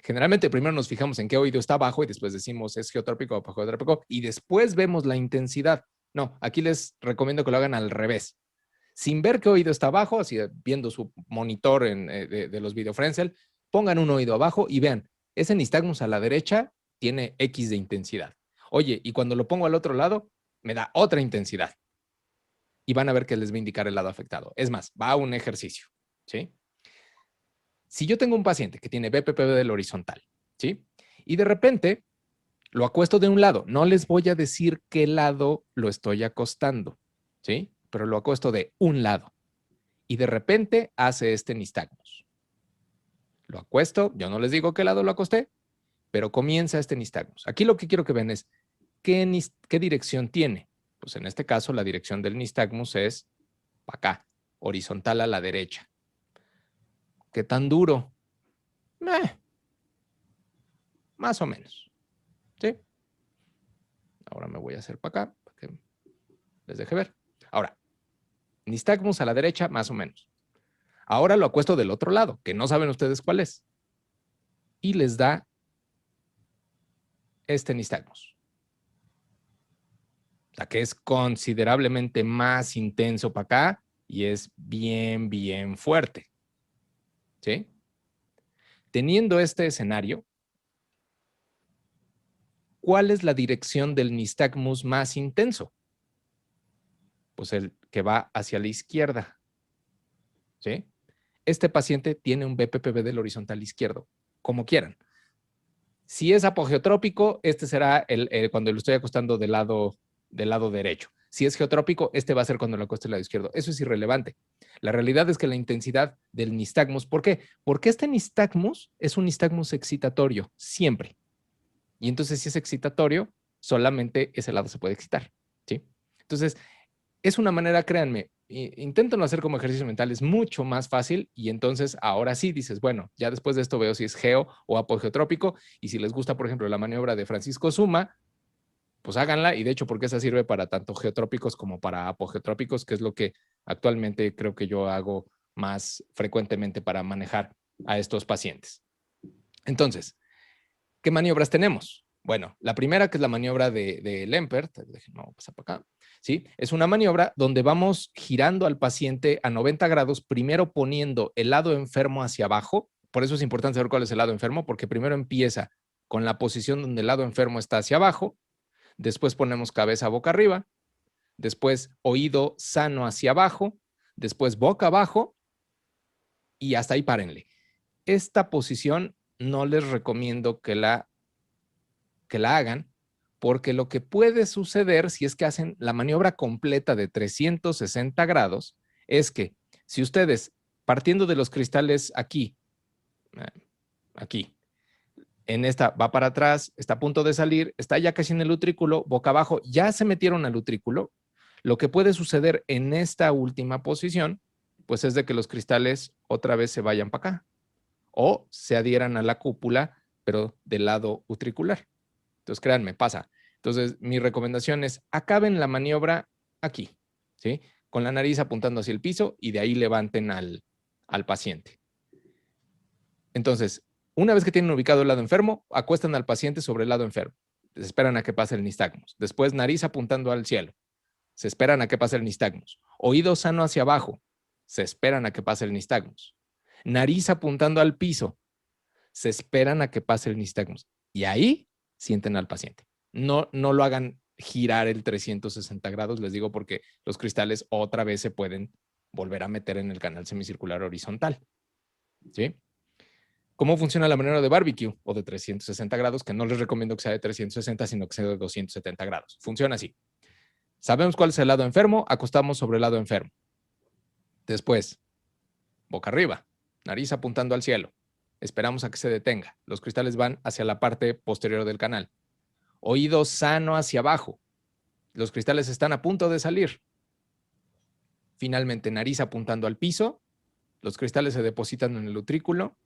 Generalmente primero nos fijamos en qué oído está abajo y después decimos es geotrópico o apogeotrópico y después vemos la intensidad. No, aquí les recomiendo que lo hagan al revés. Sin ver qué oído está abajo, así viendo su monitor de los videofrencel, pongan un oído abajo y vean, ese nistagmus a la derecha tiene X de intensidad. Oye, y cuando lo pongo al otro lado, me da otra intensidad. Y van a ver que les va a indicar el lado afectado. Es más, va a un ejercicio, ¿sí? Si yo tengo un paciente que tiene BPPV del horizontal, ¿sí? Y de repente lo acuesto de un lado, no les voy a decir qué lado lo estoy acostando, ¿sí? Pero lo acuesto de un lado. Y de repente hace este nistagmus. Lo acuesto, yo no les digo qué lado lo acosté, pero comienza este nistagmus. Aquí lo que quiero que vean es qué dirección tiene. Pues en este caso la dirección del nistagmus es para acá, horizontal a la derecha. ¿Qué tan duro? Más o menos. ¿Sí? Ahora me voy a hacer para acá, para que les deje ver. Ahora, nistagmus a la derecha, más o menos. Ahora lo acuesto del otro lado, que no saben ustedes cuál es. Y les da este nistagmus. O sea, que es considerablemente más intenso para acá y es bien, bien fuerte. ¿Sí? Teniendo este escenario, ¿cuál es la dirección del nistagmus más intenso? Pues el que va hacia la izquierda. ¿Sí? Este paciente tiene un BPPV del horizontal izquierdo, como quieran. Si es apogeotrópico, este será cuando lo estoy acostando del lado derecho. Si es geotrópico, este va a ser cuando lo acueste del lado izquierdo. Eso es irrelevante. La realidad es que la intensidad del nistagmus, ¿por qué? Porque este nistagmus es un nistagmus excitatorio, siempre. Y entonces, si es excitatorio, solamente ese lado se puede excitar, ¿sí? Entonces, es una manera, créanme, inténtenlo hacer como ejercicio mental, es mucho más fácil y entonces ahora sí dices, bueno, ya después de esto veo si es geo o apogeotrópico y si les gusta, por ejemplo, la maniobra de Francisco Suma, pues háganla y de hecho porque esa sirve para tanto geotrópicos como para apogeotrópicos, que es lo que actualmente creo que yo hago más frecuentemente para manejar a estos pacientes. Entonces, ¿qué maniobras tenemos? Bueno, la primera, que es la maniobra de Lempert, déjenme pasar para acá, ¿sí? Es una maniobra donde vamos girando al paciente a 90 grados, primero poniendo el lado enfermo hacia abajo. Por eso es importante saber cuál es el lado enfermo, porque primero empieza con la posición donde el lado enfermo está hacia abajo, después ponemos cabeza boca arriba, después oído sano hacia abajo, después boca abajo y hasta ahí párenle. Esta posición no les recomiendo que la hagan, porque lo que puede suceder si es que hacen la maniobra completa de 360 grados es que si ustedes, partiendo de los cristales aquí, aquí, en esta va para atrás, está a punto de salir, está ya casi en el utrículo, boca abajo, ya se metieron al utrículo, lo que puede suceder en esta última posición, pues es de que los cristales otra vez se vayan para acá o se adhieran a la cúpula, pero del lado utricular. Entonces, créanme, pasa. Entonces, mi recomendación es acaben la maniobra aquí, ¿sí? Con la nariz apuntando hacia el piso y de ahí levanten al paciente. Entonces, una vez que tienen ubicado el lado enfermo, acuestan al paciente sobre el lado enfermo. Se esperan a que pase el nistagmus. Después, nariz apuntando al cielo. Se esperan a que pase el nistagmus. Oído sano hacia abajo. Se esperan a que pase el nistagmus. Nariz apuntando al piso. Se esperan a que pase el nistagmus. Y ahí sienten al paciente. No lo hagan girar el 360 grados, les digo, porque los cristales otra vez se pueden volver a meter en el canal semicircular horizontal. ¿Sí? ¿Cómo funciona la maniobra de barbecue o de 360 grados? Que no les recomiendo que sea de 360, sino que sea de 270 grados. Funciona así. Sabemos cuál es el lado enfermo, acostamos sobre el lado enfermo. Después, boca arriba, nariz apuntando al cielo. Esperamos a que se detenga. Los cristales van hacia la parte posterior del canal. Oído sano hacia abajo. Los cristales están a punto de salir. Finalmente, nariz apuntando al piso. Los cristales se depositan en el utrículo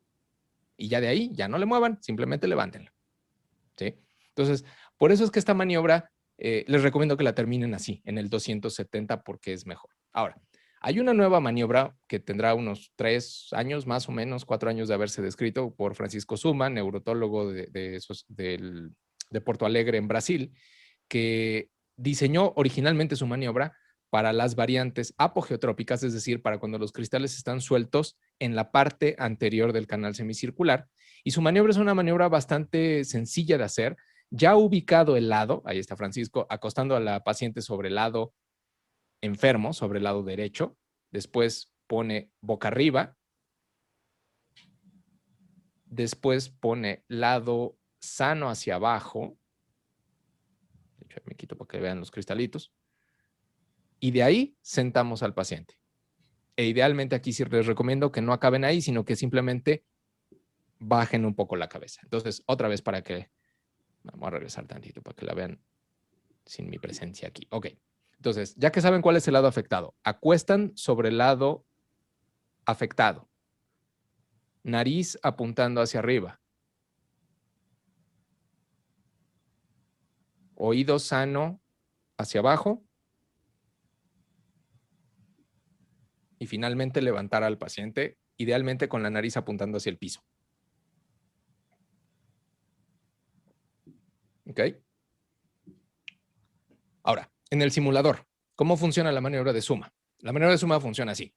y ya de ahí, ya no le muevan, simplemente levántenlo. ¿Sí? Entonces, por eso es que esta maniobra les recomiendo que la terminen así, en el 270, porque es mejor. Ahora, hay una nueva maniobra que tendrá unos 3 años, más o menos, 4 años de haberse descrito por Francisco Suma, neurotólogo de Porto Alegre en Brasil, que diseñó originalmente su maniobra para las variantes apogeotrópicas, es decir, para cuando los cristales están sueltos en la parte anterior del canal semicircular. Y su maniobra es una maniobra bastante sencilla de hacer. Ya ubicado el lado, ahí está Francisco, acostando a la paciente sobre el lado enfermo, sobre el lado derecho. Después pone boca arriba. Después pone lado sano hacia abajo. De hecho, me quito para que vean los cristalitos. Y de ahí sentamos al paciente. E idealmente aquí sí les recomiendo que no acaben ahí, sino que simplemente bajen un poco la cabeza. Entonces, otra vez para que... Vamos a regresar tantito para que la vean sin mi presencia aquí. Ok. Entonces, ya que saben cuál es el lado afectado, acuestan sobre el lado afectado. Nariz apuntando hacia arriba. Oído sano hacia abajo. Y finalmente levantar al paciente, idealmente con la nariz apuntando hacia el piso. ¿Ok? Ahora, en el simulador, ¿cómo funciona la maniobra de suma? La maniobra de suma funciona así.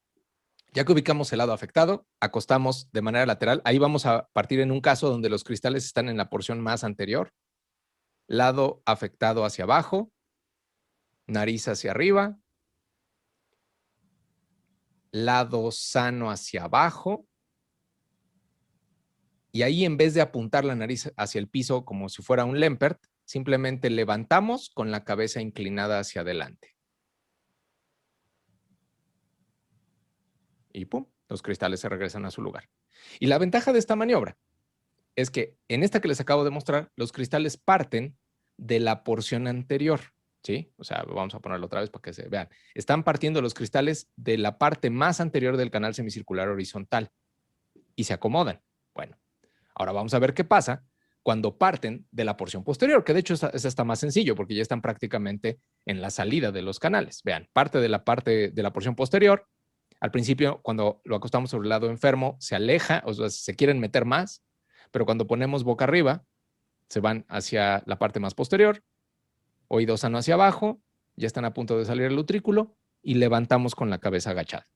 Ya que ubicamos el lado afectado, acostamos de manera lateral. Ahí vamos a partir en un caso donde los cristales están en la porción más anterior. Lado afectado hacia abajo, nariz hacia arriba, lado sano hacia abajo. Y ahí, en vez de apuntar la nariz hacia el piso como si fuera un Lempert, simplemente levantamos con la cabeza inclinada hacia adelante. Y pum, los cristales se regresan a su lugar. Y la ventaja de esta maniobra es que en esta que les acabo de mostrar, los cristales parten de la porción anterior, ¿sí? O sea, vamos a ponerlo otra vez para que se vean. Están partiendo los cristales de la parte más anterior del canal semicircular horizontal y se acomodan. Bueno, ahora vamos a ver qué pasa cuando parten de la porción posterior, que de hecho es hasta más sencillo porque ya están prácticamente en la salida de los canales. Vean, parte de la porción posterior. Al principio, cuando lo acostamos sobre el lado enfermo, se aleja, o sea, se quieren meter más, pero cuando ponemos boca arriba, se van hacia la parte más posterior, oído sano hacia abajo, ya están a punto de salir el utrículo y levantamos con la cabeza agachada.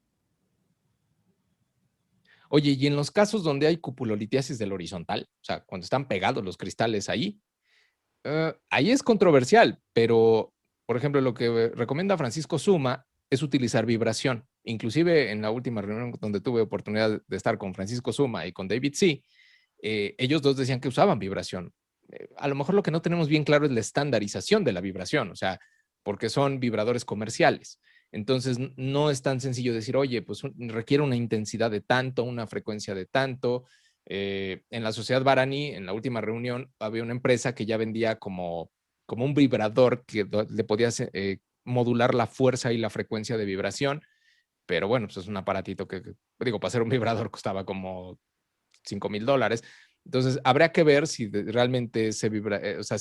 Oye, y en los casos donde hay cupulolitiasis del horizontal, o sea, cuando están pegados los cristales ahí, ahí es controversial, pero, por ejemplo, lo que recomienda Francisco Suma es utilizar vibración. Inclusive en la última reunión donde tuve oportunidad de estar con Francisco Suma y con David C., ellos dos decían que usaban vibración. A lo mejor lo que no tenemos bien claro es la estandarización de la vibración, o sea, porque son vibradores comerciales. Entonces, no es tan sencillo decir, oye, pues requiere una intensidad de tanto, una frecuencia de tanto. En la Sociedad Barani, en la última reunión, había una empresa que ya vendía como un vibrador que le podías modular la fuerza y la frecuencia de vibración. Pero bueno, pues es un aparatito que, digo, para hacer un vibrador costaba como $5,000. Entonces, habrá que ver si realmente se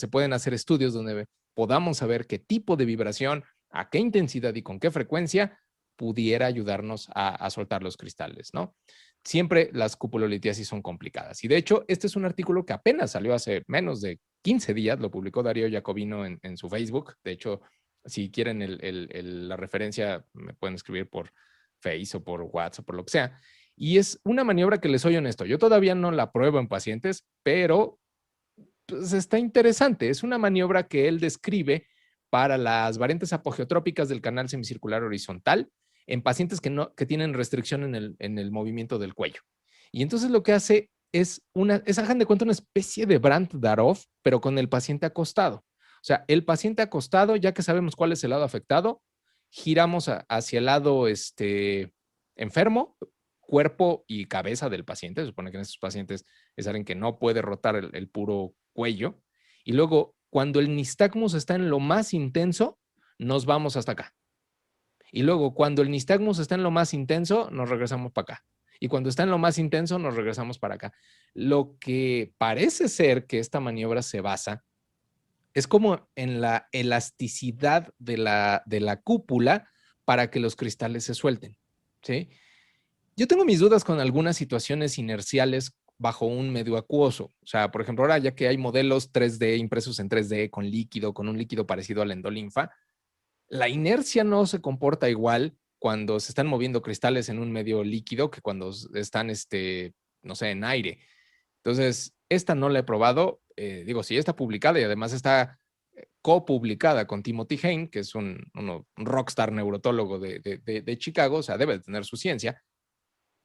pueden hacer estudios donde podamos saber qué tipo de vibración, a qué intensidad y con qué frecuencia pudiera ayudarnos a soltar los cristales, ¿no? Siempre las cupulolitiasis son complicadas. Y de hecho, este es un artículo que apenas salió hace menos de 15 días, lo publicó Darío Jacobino en su Facebook. De hecho, si quieren la referencia, me pueden escribir por Face o por WhatsApp, por lo que sea. Y es una maniobra que, les soy honesto, yo todavía no la pruebo en pacientes, pero pues, está interesante. Es una maniobra que él describe para las variantes apogeotrópicas del canal semicircular horizontal en pacientes que tienen restricción en el movimiento del cuello. Y entonces lo que hace es hagan de cuenta, una especie de Brandt Darov, pero con el paciente acostado. O sea, el paciente acostado, ya que sabemos cuál es el lado afectado, giramos hacia el lado enfermo, cuerpo y cabeza del paciente. Se supone que en estos pacientes es alguien que no puede rotar el puro cuello. Y luego, cuando el nistagmus está en lo más intenso, nos vamos hasta acá. Y luego, cuando el nistagmus está en lo más intenso, nos regresamos para acá. Y cuando está en lo más intenso, nos regresamos para acá. Lo que parece ser que esta maniobra se basa es como en la elasticidad de la cúpula para que los cristales se suelten, ¿sí? Yo tengo mis dudas con algunas situaciones inerciales bajo un medio acuoso. O sea, por ejemplo, ahora ya que hay modelos 3D impresos en 3D con líquido, con un líquido parecido a la endolinfa, la inercia no se comporta igual cuando se están moviendo cristales en un medio líquido que cuando están, no sé, en aire. Entonces, esta no la he probado. Digo, sí está publicada y además está copublicada con Timothy Hayne, que es un rockstar neurotólogo de Chicago, o sea, debe de tener su ciencia,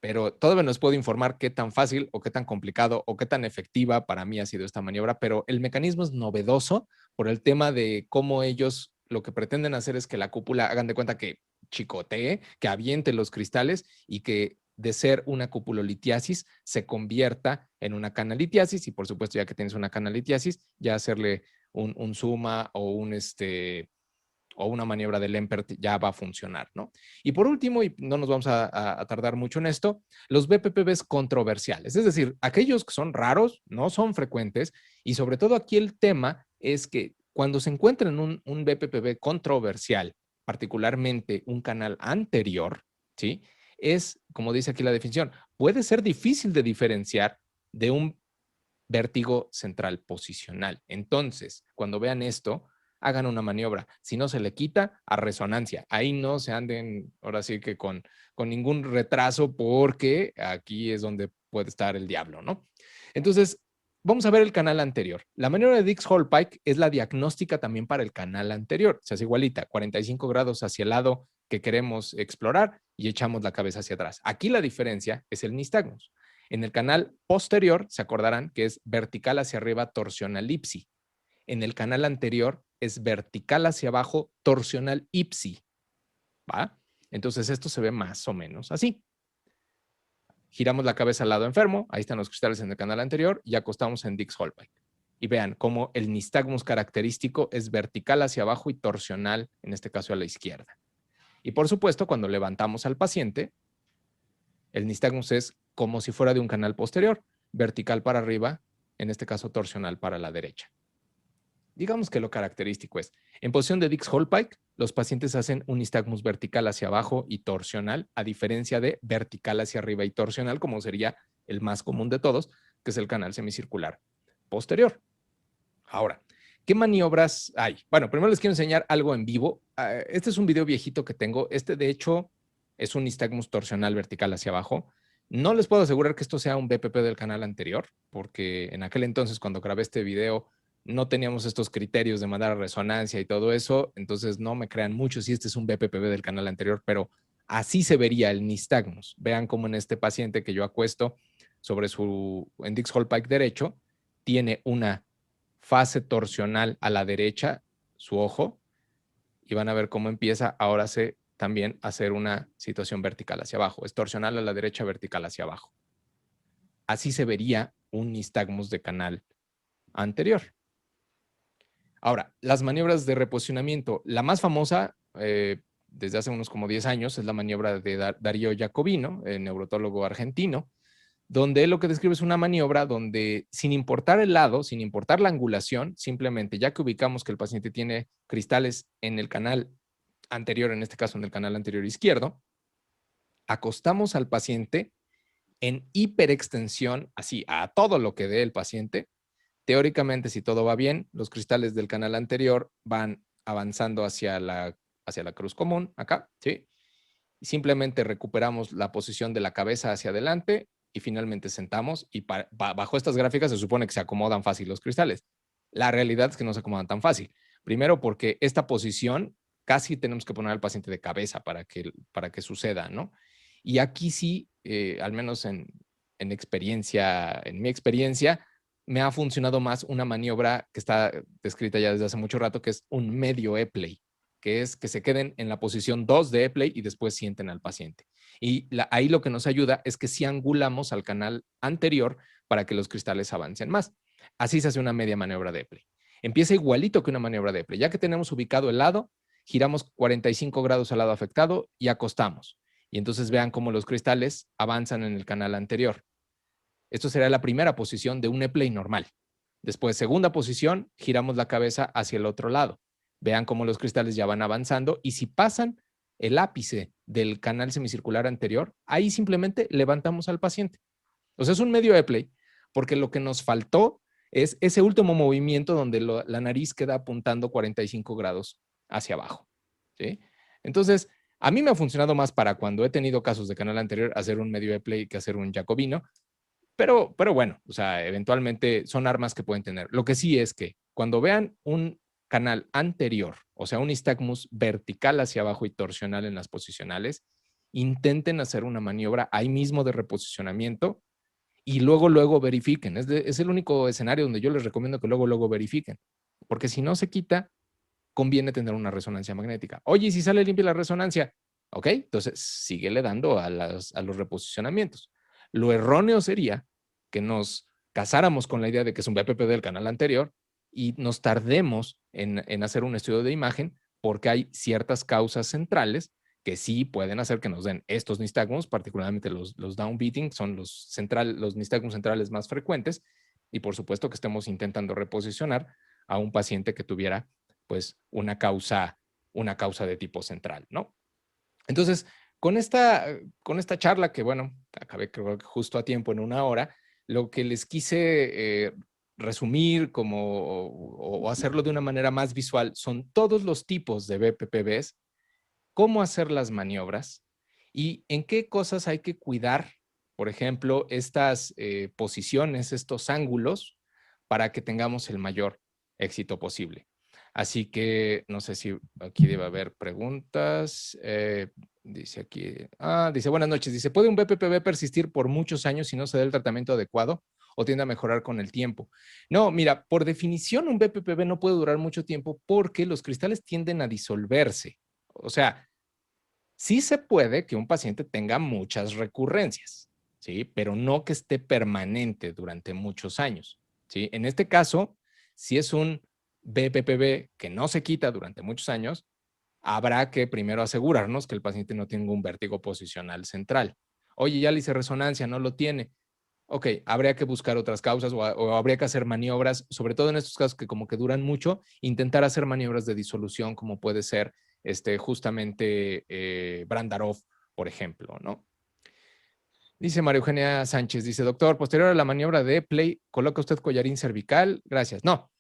pero todavía nos puedo informar qué tan fácil o qué tan complicado o qué tan efectiva para mí ha sido esta maniobra, pero el mecanismo es novedoso por el tema de cómo ellos lo que pretenden hacer es que la cúpula, hagan de cuenta que chicotee, que aviente los cristales y que de ser una cupulolitiasis se convierta en una canalitiasis y por supuesto ya que tienes una canalitiasis, ya hacerle un suma o una maniobra de Lempert ya va a funcionar, ¿no? Y por último, y no nos vamos a tardar mucho en esto, los BPPBs controversiales, es decir, aquellos que son raros, no son frecuentes, y sobre todo aquí el tema es que cuando se encuentra en un BPPB controversial, particularmente un canal anterior, ¿sí? Es, como dice aquí la definición, puede ser difícil de diferenciar de un vértigo central posicional. Entonces, cuando vean esto, hagan una maniobra. Si no se le quita, a resonancia. Ahí no se anden, ahora sí que con ningún retraso, porque aquí es donde puede estar el diablo, ¿no? Entonces, vamos a ver el canal anterior. La maniobra de Dix-Hallpike es la diagnóstica también para el canal anterior. Se hace igualita, 45 grados hacia el lado que queremos explorar y echamos la cabeza hacia atrás. Aquí la diferencia es el nistagmus. En el canal posterior, se acordarán que es vertical hacia arriba, torsional ipsi. En el canal anterior es vertical hacia abajo, torsional ipsi. ¿Va? Entonces esto se ve más o menos así. Giramos la cabeza al lado enfermo, ahí están los cristales en el canal anterior y acostamos en Dix-Hallpike. Y vean cómo el nistagmus característico es vertical hacia abajo y torsional, en este caso a la izquierda. Y por supuesto, cuando levantamos al paciente, el nistagmus es como si fuera de un canal posterior, vertical para arriba, en este caso torsional para la derecha. Digamos que lo característico es, en posición de Dix-Hallpike, los pacientes hacen un nistagmus vertical hacia abajo y torsional, a diferencia de vertical hacia arriba y torsional, como sería el más común de todos, que es el canal semicircular posterior. Ahora, ¿qué maniobras hay? Bueno, primero les quiero enseñar algo en vivo. Este es un video viejito que tengo. Este, de hecho, es un nistagmus torsional vertical hacia abajo. No les puedo asegurar que esto sea un BPP del canal anterior, porque en aquel entonces, cuando grabé este video, no teníamos estos criterios de mandar a resonancia y todo eso, entonces no me crean mucho si este es un BPPB del canal anterior, pero así se vería el nistagmus. Vean cómo en este paciente que yo acuesto sobre su Dix-Hallpike derecho, tiene una fase torsional a la derecha, su ojo, y van a ver cómo empieza ahora también a hacer una situación vertical hacia abajo. Es torsional a la derecha, vertical hacia abajo. Así se vería un nistagmus de canal anterior. Ahora, las maniobras de reposicionamiento. La más famosa, desde hace unos como 10 años, es la maniobra de Darío Jacobino, neurotólogo argentino, donde él lo que describe es una maniobra donde, sin importar el lado, sin importar la angulación, simplemente ya que ubicamos que el paciente tiene cristales en el canal anterior, en este caso en el canal anterior izquierdo, acostamos al paciente en hiperextensión, así a todo lo que dé el paciente. Teóricamente, si todo va bien, los cristales del canal anterior van avanzando hacia la cruz común, acá, ¿sí? Y simplemente recuperamos la posición de la cabeza hacia adelante y finalmente sentamos y bajo estas gráficas se supone que se acomodan fácil los cristales. La realidad es que no se acomodan tan fácil. Primero porque esta posición casi tenemos que poner al paciente de cabeza para que suceda, ¿no? Y aquí sí, al menos en mi experiencia, me ha funcionado más una maniobra que está descrita ya desde hace mucho rato, que es un medio E-play, que es que se queden en la posición 2 de E-play y después sienten al paciente. Y ahí lo que nos ayuda es que si angulamos al canal anterior para que los cristales avancen más. Así se hace una media maniobra de E-play. Empieza igualito que una maniobra de E-play. Ya que tenemos ubicado el lado, giramos 45 grados al lado afectado y acostamos. Y entonces vean cómo los cristales avanzan en el canal anterior. Esto será la primera posición de un E-play normal. Después, segunda posición, giramos la cabeza hacia el otro lado. Vean cómo los cristales ya van avanzando y si pasan el ápice del canal semicircular anterior, ahí simplemente levantamos al paciente. O sea, es un medio E-play, porque lo que nos faltó es ese último movimiento donde la nariz queda apuntando 45 grados hacia abajo, ¿sí? Entonces, a mí me ha funcionado más para cuando he tenido casos de canal anterior hacer un medio Epley que hacer un jacobino, pero bueno, o sea, eventualmente son armas que pueden tener. Lo que sí es que cuando vean un canal anterior, o sea, un nistagmus vertical hacia abajo y torsional en las posicionales, intenten hacer una maniobra ahí mismo de reposicionamiento y luego verifiquen. Es el único escenario donde yo les recomiendo que luego verifiquen, porque si no se quita, conviene tener una resonancia magnética. Oye, ¿y si sale limpia la resonancia? Ok, entonces síguele dando a los reposicionamientos. Lo erróneo sería que nos casáramos con la idea de que es un BPP del canal anterior y nos tardemos en hacer un estudio de imagen porque hay ciertas causas centrales que sí pueden hacer que nos den estos nistagmus, particularmente los downbeating, son los nistagmus centrales más frecuentes, y por supuesto que estemos intentando reposicionar a un paciente que tuviera pues una causa de tipo central, ¿no? Entonces, con esta charla que, bueno, acabé creo que justo a tiempo en 1 hora, lo que les quise resumir o hacerlo de una manera más visual son todos los tipos de BPPBs, cómo hacer las maniobras y en qué cosas hay que cuidar, por ejemplo, estas posiciones, estos ángulos, para que tengamos el mayor éxito posible. Así que no sé si aquí debe haber preguntas. Dice aquí, dice buenas noches. Dice, ¿puede un BPPB persistir por muchos años si no se da el tratamiento adecuado o tiende a mejorar con el tiempo? No, mira, por definición un BPPB no puede durar mucho tiempo porque los cristales tienden a disolverse. O sea, sí se puede que un paciente tenga muchas recurrencias, ¿sí? Pero no que esté permanente durante muchos años, ¿sí? En este caso, si es un BPPB que no se quita durante muchos años, habrá que primero asegurarnos que el paciente no tenga un vértigo posicional central. Oye, ya le hice resonancia, no lo tiene. Ok, habría que buscar otras causas o habría que hacer maniobras, sobre todo en estos casos que como que duran mucho, intentar hacer maniobras de disolución como puede ser justamente Brandarov, por ejemplo, ¿no? Dice María Eugenia Sánchez, dice, doctor, posterior a la maniobra de Play, ¿coloca usted collarín cervical? Gracias. No,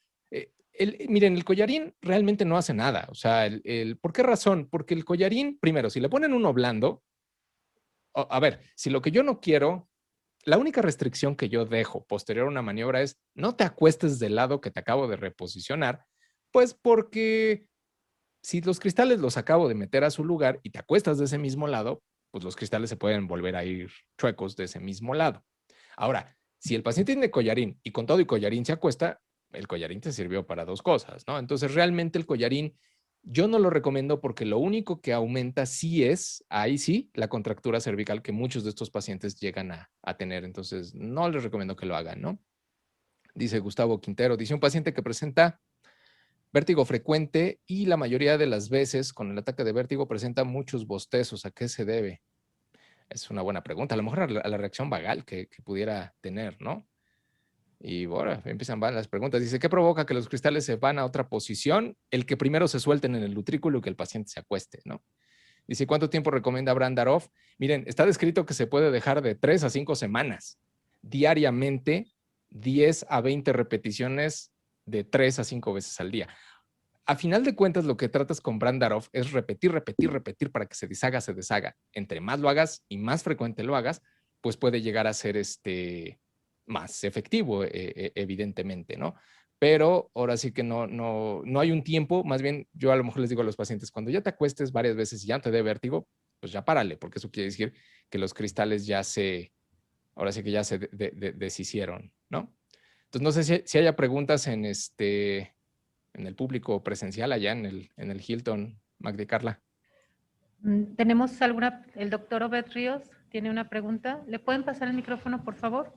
miren, el collarín realmente no hace nada. O sea, ¿por qué razón? Porque el collarín, primero, si le ponen uno blando, a ver, si lo que yo no quiero, la única restricción que yo dejo posterior a una maniobra es no te acuestes del lado que te acabo de reposicionar, pues porque si los cristales los acabo de meter a su lugar y te acuestas de ese mismo lado, pues los cristales se pueden volver a ir chuecos de ese mismo lado. Ahora, si el paciente tiene collarín y con todo y collarín se acuesta, el collarín te sirvió para dos cosas, ¿no? Entonces, realmente el collarín yo no lo recomiendo porque lo único que aumenta sí es, ahí sí, la contractura cervical que muchos de estos pacientes llegan a tener. Entonces, no les recomiendo que lo hagan, ¿no? Dice Gustavo Quintero, dice un paciente que presenta vértigo frecuente y la mayoría de las veces con el ataque de vértigo presenta muchos bostezos. ¿A qué se debe? Es una buena pregunta. A lo mejor a la reacción vagal que pudiera tener, ¿no? Y bueno, empiezan las preguntas. Dice, ¿qué provoca que los cristales se van a otra posición? El que primero se suelten en el utrículo y que el paciente se acueste, ¿no? Dice, ¿cuánto tiempo recomienda Brandarov? Miren, está descrito que se puede dejar de 3 a 5 semanas. Diariamente, 10 a 20 repeticiones de 3 a 5 veces al día. A final de cuentas, lo que tratas con Brandarov es repetir para que se deshaga. Entre más lo hagas y más frecuente lo hagas, pues puede llegar a ser más efectivo, evidentemente, ¿no? Pero ahora sí que no hay un tiempo, más bien yo a lo mejor les digo a los pacientes, cuando ya te acuestes varias veces y ya te dé vértigo, pues ya párale, porque eso quiere decir que los cristales ahora sí que ya se deshicieron, ¿no? Entonces no sé si haya preguntas en el público presencial allá en el Hilton, Magdi Carla. ¿Tenemos alguna? El doctor Obed Ríos tiene una pregunta. ¿Le pueden pasar el micrófono, por favor?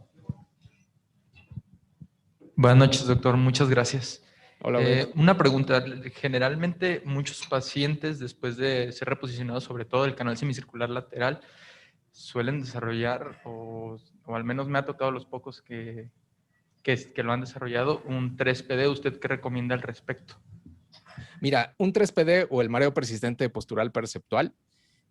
Buenas noches, doctor. Muchas gracias. Hola, Obed. Una pregunta. Generalmente muchos pacientes después de ser reposicionados sobre todo el canal semicircular lateral suelen desarrollar, o al menos me ha tocado los pocos que lo han desarrollado, un 3PD. ¿Usted qué recomienda al respecto? Mira, un 3PD o el mareo persistente postural perceptual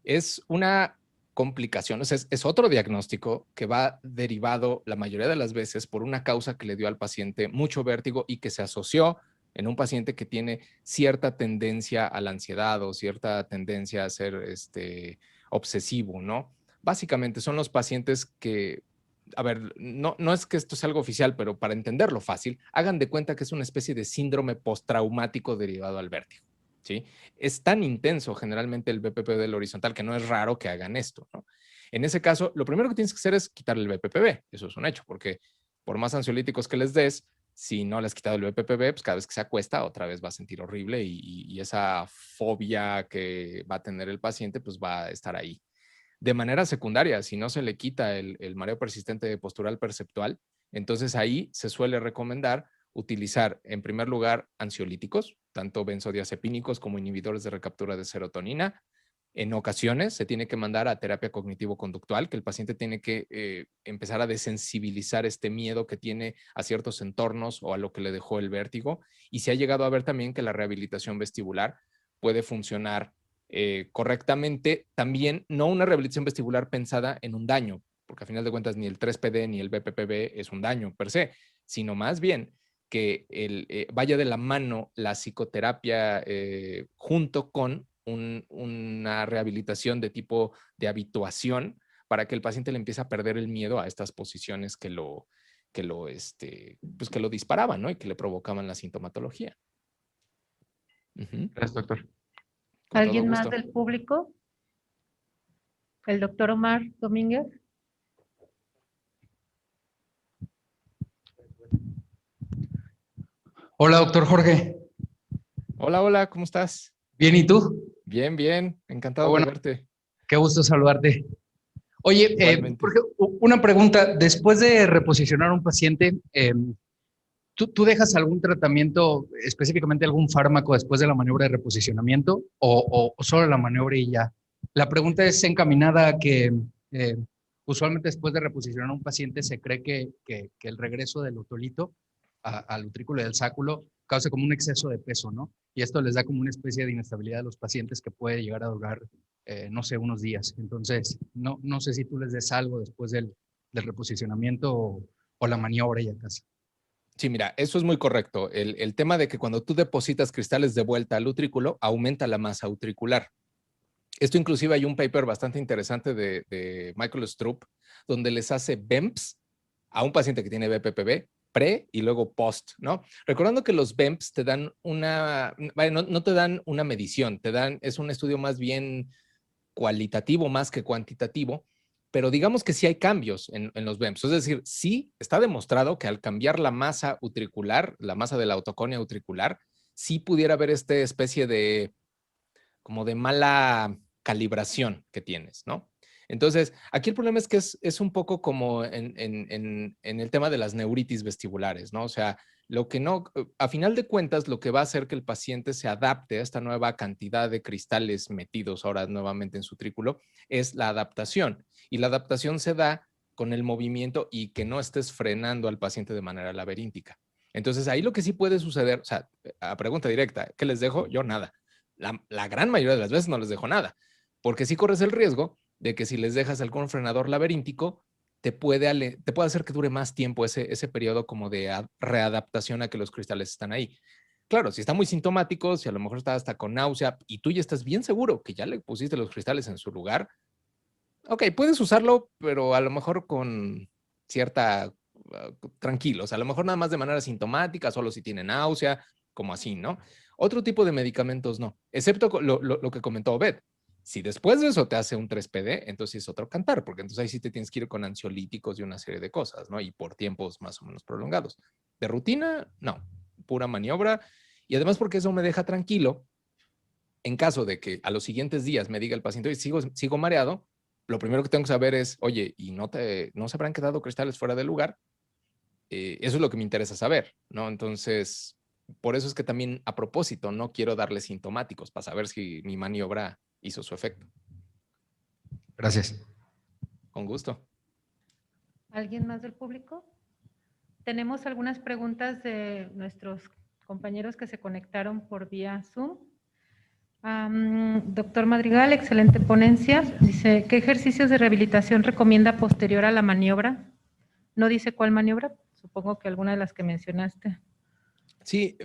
es una complicaciones, es otro diagnóstico que va derivado la mayoría de las veces por una causa que le dio al paciente mucho vértigo y que se asoció en un paciente que tiene cierta tendencia a la ansiedad o cierta tendencia a ser obsesivo, ¿no? Básicamente son los pacientes que, a ver, no es que esto sea algo oficial, pero para entenderlo fácil, hagan de cuenta que es una especie de síndrome postraumático derivado al vértigo, ¿sí? Es tan intenso generalmente el BPPV del horizontal que no es raro que hagan esto, ¿no? En ese caso, lo primero que tienes que hacer es quitarle el BPPV, eso es un hecho, porque por más ansiolíticos que les des, si no le has quitado el BPPV, pues cada vez que se acuesta otra vez va a sentir horrible y esa fobia que va a tener el paciente pues va a estar ahí. De manera secundaria, si no se le quita el mareo persistente postural perceptual, entonces ahí se suele recomendar utilizar en primer lugar ansiolíticos, tanto benzodiazepínicos como inhibidores de recaptura de serotonina. En ocasiones se tiene que mandar a terapia cognitivo-conductual, que el paciente tiene que empezar a desensibilizar este miedo que tiene a ciertos entornos o a lo que le dejó el vértigo. Y se ha llegado a ver también que la rehabilitación vestibular puede funcionar correctamente. También no una rehabilitación vestibular pensada en un daño, porque a final de cuentas ni el 3PD ni el BPPV es un daño per se, sino más bien que vaya de la mano la psicoterapia junto con una rehabilitación de tipo de habituación para que el paciente le empiece a perder el miedo a estas posiciones que lo disparaban, ¿no? Y que le provocaban la sintomatología. Gracias, doctor. Con todo ¿Alguien más gusto. del público? ¿El doctor Omar Domínguez? Hola, doctor Jorge. Hola, hola, ¿cómo estás? Bien, ¿y tú? Bien, bien, Oh, encantado de bueno, verte. qué gusto saludarte. Oye, Igualmente. Jorge, una pregunta. Después de reposicionar a un paciente, ¿tú dejas algún tratamiento, específicamente algún fármaco después de la maniobra de reposicionamiento o solo la maniobra y ya? La pregunta es encaminada a que usualmente después de reposicionar a un paciente se cree que el regreso del otolito al utrículo y al sáculo causa como un exceso de peso, ¿no? Y esto les da como una especie de inestabilidad a los pacientes que puede llegar a durar, no sé, unos días. Entonces, no sé si tú les des algo después del reposicionamiento o la maniobra y a casa. Sí, mira, eso es muy correcto. El tema de que cuando tú depositas cristales de vuelta al utrículo, aumenta la masa utricular. Esto inclusive hay un paper bastante interesante de Michael Stroop, donde les hace BEMPs a un paciente que tiene BPPV, pre y luego post, ¿no? Recordando que los BEMPs te dan no te dan una medición, es un estudio más bien cualitativo más que cuantitativo, pero digamos que sí hay cambios en los BEMPs. Es decir, sí está demostrado que al cambiar la masa utricular, la masa de la autoconia utricular, sí pudiera haber esta especie de como de mala calibración que tienes, ¿no? Entonces, aquí el problema es que es un poco como en el tema de las neuritis vestibulares, ¿no? O sea, lo que no, a final de cuentas, lo que va a hacer que el paciente se adapte a esta nueva cantidad de cristales metidos ahora nuevamente en su trículo es la adaptación. Y la adaptación se da con el movimiento y que no estés frenando al paciente de manera laberíntica. Entonces, ahí lo que sí puede suceder, o sea, a pregunta directa, ¿qué les dejo? Yo nada. La gran mayoría de las veces no les dejo nada, porque sí corres el riesgo de que si les dejas algún frenador laberíntico, te puede hacer que dure más tiempo ese periodo como de readaptación a que los cristales están ahí. Claro, si está muy sintomático, si a lo mejor está hasta con náusea y tú ya estás bien seguro que ya le pusiste los cristales en su lugar, ok, puedes usarlo, pero a lo mejor con cierta tranquilo, o sea, a lo mejor nada más de manera sintomática, solo si tiene náusea, como así, ¿no? Otro tipo de medicamentos no, excepto lo que comentó Obed. Si después de eso te hace un 3PD, entonces es otro cantar, porque entonces ahí sí te tienes que ir con ansiolíticos y una serie de cosas, ¿no? Y por tiempos más o menos prolongados. De rutina, no, pura maniobra. Y además porque eso me deja tranquilo en caso de que a los siguientes días me diga el paciente, oye, sigo mareado, lo primero que tengo que saber es, oye, ¿y no se habrán quedado cristales fuera del lugar? Eso es lo que me interesa saber, ¿no? Entonces, por eso es que también a propósito no quiero darle sintomáticos para saber si mi maniobra hizo su efecto. Gracias. Con gusto. ¿Alguien más del público? Tenemos algunas preguntas de nuestros compañeros que se conectaron por vía Zoom. Doctor Madrigal, excelente ponencia. Dice, ¿qué ejercicios de rehabilitación recomienda posterior a la maniobra? No dice cuál maniobra, supongo que alguna de las que mencionaste. Sí,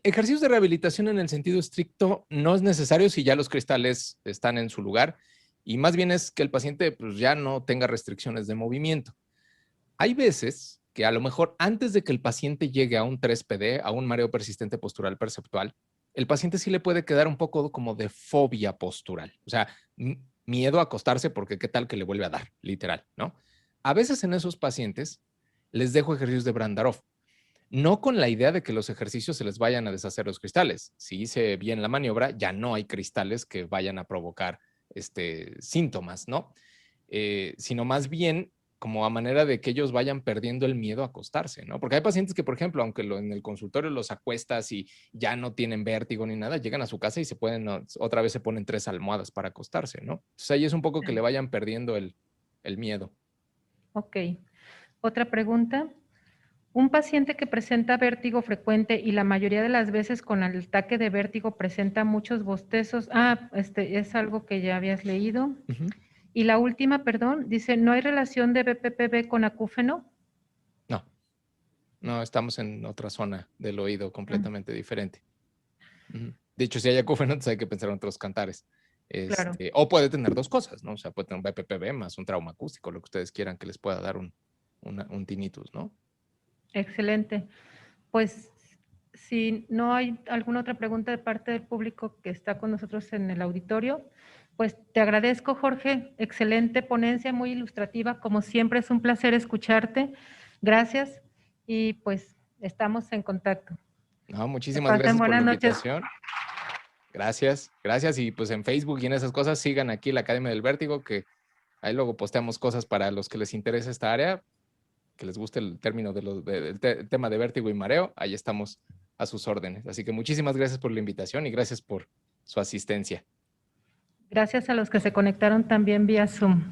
ejercicios de rehabilitación en el sentido estricto no es necesario si ya los cristales están en su lugar y más bien es que el paciente pues, ya no tenga restricciones de movimiento. Hay veces que a lo mejor antes de que el paciente llegue a un 3PD, a un mareo persistente postural perceptual, el paciente sí le puede quedar un poco como de fobia postural, o sea, miedo a acostarse porque qué tal que le vuelve a dar, literal, ¿no? A veces en esos pacientes les dejo ejercicios de Brandarov, no con la idea de que los ejercicios se les vayan a deshacer los cristales. Si hice bien la maniobra, ya no hay cristales que vayan a provocar síntomas, ¿no? Sino más bien como a manera de que ellos vayan perdiendo el miedo a acostarse, ¿no? Porque hay pacientes que, por ejemplo, aunque en el consultorio los acuestas y ya no tienen vértigo ni nada, llegan a su casa y se pueden, otra vez se ponen 3 almohadas para acostarse, ¿no? Entonces ahí es un poco que le vayan perdiendo el miedo. Ok. Otra pregunta. Un paciente que presenta vértigo frecuente y la mayoría de las veces con el ataque de vértigo presenta muchos bostezos. Es algo que ya habías leído. Uh-huh. Y la última, perdón, dice, ¿no hay relación de BPPV con acúfeno? No, estamos en otra zona del oído completamente diferente. De hecho, si hay acúfeno, entonces hay que pensar en otros cantares. Claro. O puede tener dos cosas, ¿no? O sea, puede tener un BPPV más un trauma acústico, lo que ustedes quieran que les pueda dar un tinnitus, ¿no? Excelente. Pues si no hay alguna otra pregunta de parte del público que está con nosotros en el auditorio, pues te agradezco, Jorge. Excelente ponencia, muy ilustrativa. Como siempre, es un placer escucharte. Gracias. Y pues estamos en contacto. No, muchísimas gracias por la invitación. Gracias, gracias. Y pues en Facebook y en esas cosas sigan aquí la Academia del Vértigo, que ahí luego posteamos cosas para los que les interesa esta área, que les guste el término del tema de vértigo y mareo. Ahí estamos a sus órdenes. Así que muchísimas gracias por la invitación y gracias por su asistencia. Gracias a los que se conectaron también vía Zoom.